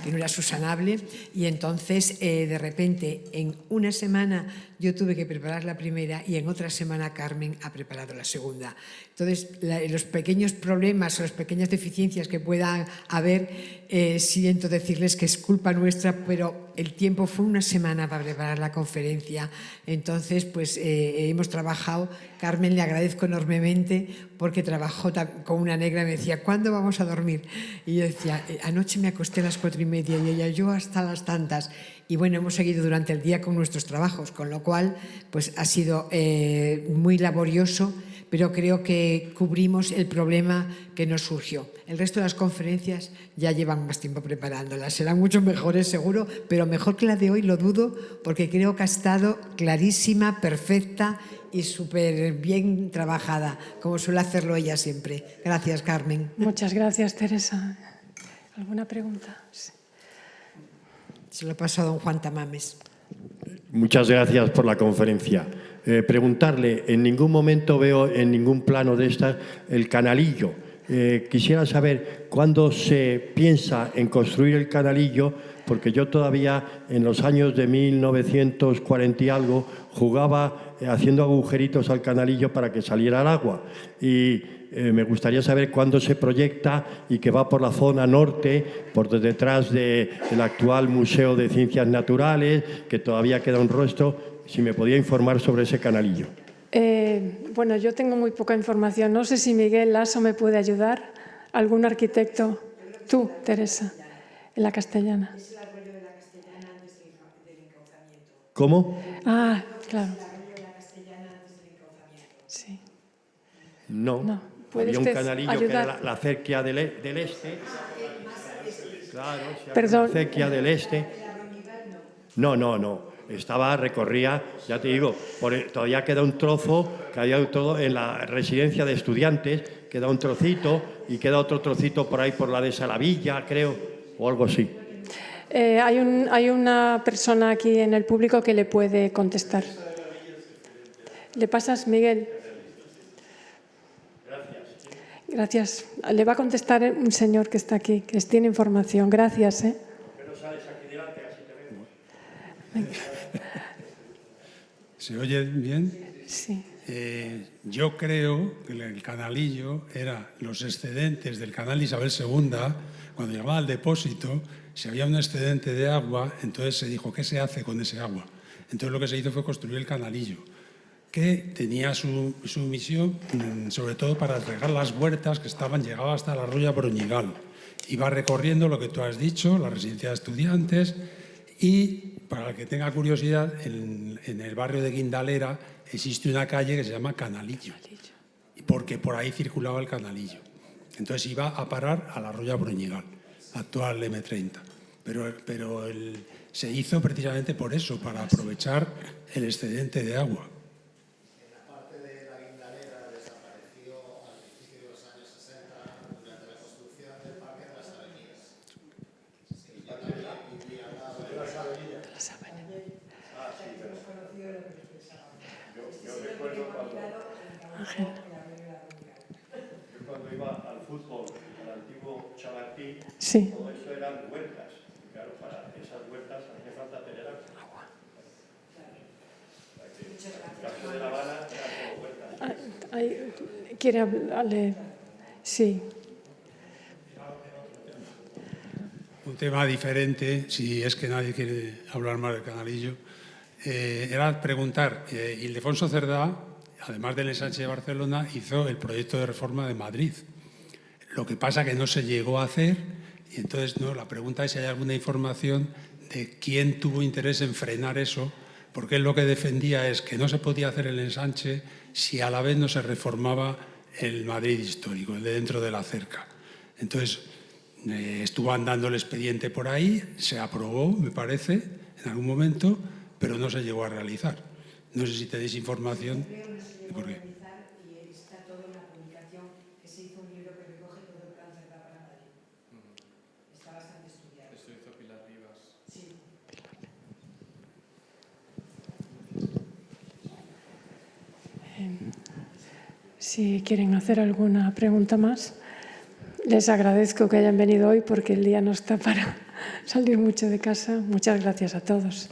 era subsanable y entonces de repente en una semana yo tuve que preparar la primera y en otra semana Carmen ha preparado la segunda. Entonces los pequeños problemas o las pequeñas deficiencias que puedan haber, siento decirles que es culpa nuestra, pero el tiempo fue una semana para preparar la conferencia. Entonces pues hemos trabajado. Carmen, le agradezco enormemente porque trabajó con una negra y me decía, ¿cuándo vamos a dormir? Y yo decía, anoche me acosté a las 4:30 y ella, yo hasta las tantas. Y bueno, hemos seguido durante el día con nuestros trabajos, con lo cual pues ha sido muy laborioso, pero creo que cubrimos el problema que nos surgió. El resto de las conferencias ya llevan más tiempo preparándolas. Serán mucho mejores, seguro, pero mejor que la de hoy, lo dudo, porque creo que ha estado clarísima, perfecta y súper bien trabajada, como suele hacerlo ella siempre. Gracias, Carmen. Muchas gracias, Teresa. ¿Alguna pregunta? Sí. Se lo paso a don Juan Tamames. Muchas gracias por la conferencia. Preguntarle, en ningún momento veo en ningún plano de estas el canalillo. Quisiera saber cuándo se piensa en construir el canalillo, porque yo todavía en los años de 1940 y algo jugaba haciendo agujeritos al canalillo para que saliera el agua. Y me gustaría saber cuándo se proyecta y que va por la zona norte, por detrás del actual Museo de Ciencias Naturales, que todavía queda un rostro. Si me podía informar sobre ese canalillo. Bueno, yo tengo muy poca información. No sé si Miguel Lasso me puede ayudar. ¿Algún arquitecto? Tú, Teresa, en la Castellana. Es el arroyo de la Castellana antes del encauzamiento. ¿Cómo? Ah, claro. Es el arroyo de la Castellana antes del encauzamiento. Sí. No. ¿Puede Había un usted canalillo ayudar? que era la acequia del este. Claro, Perdón. la acequia del este. No. Recorría, ya te digo, todavía queda un trozo, que había todo en la residencia de estudiantes, queda un trocito y queda otro trocito por ahí por la de Salavilla, creo, o algo así. Hay una persona aquí en el público que le puede contestar. ¿Le pasas, Miguel? Gracias. Le va a contestar un señor que está aquí, que tiene información. Gracias. ¿Se oye bien? Sí. Yo creo que el canalillo era los excedentes del canal Isabel II. Cuando llegaba al depósito, si había un excedente de agua, entonces se dijo, ¿qué se hace con ese agua? Entonces lo que se hizo fue construir el canalillo, que tenía su misión, sobre todo para regar las huertas que llegaba hasta la arroyo Broñigal. Iba recorriendo lo que tú has dicho, la residencia de estudiantes, y para el que tenga curiosidad, en el barrio de Guindalera existe una calle que se llama Canalillo, porque por ahí circulaba el canalillo. Entonces iba a parar al arroyo Broñigal, actual M30. Pero se hizo precisamente por eso, para aprovechar el excedente de agua. En la parte de la Guindalera desapareció al principio de los años 60 durante la construcción Ángel. Yo cuando iba al fútbol, al antiguo Chamartín, Sí. todo eso eran huertas. Y claro, para esas huertas hace falta tener agua. En el caso de La Habana eran todo huertas. ¿Quiere hablarle? Sí. Un tema diferente, si es que nadie quiere hablar más del Canalillo, era preguntar, Ildefonso Cerdá, además del ensanche de Barcelona, hizo el proyecto de reforma de Madrid. Lo que pasa que no se llegó a hacer, y entonces la pregunta es si hay alguna información de quién tuvo interés en frenar eso, porque él lo que defendía es que no se podía hacer el ensanche si a la vez no se reformaba el Madrid histórico, el de dentro de la cerca. Entonces, estuvo andando el expediente por ahí, se aprobó, me parece, en algún momento, pero no se llegó a realizar. No sé si tenéis información de por qué. Y está todo en la publicación, que se hizo un libro que recoge todo el plan Cerdá para Madrid. Está bastante estudiado. Esto hizo Pilar Rivas. Sí. Si quieren hacer alguna pregunta más, les agradezco que hayan venido hoy porque el día no está para salir mucho de casa. Muchas gracias a todos.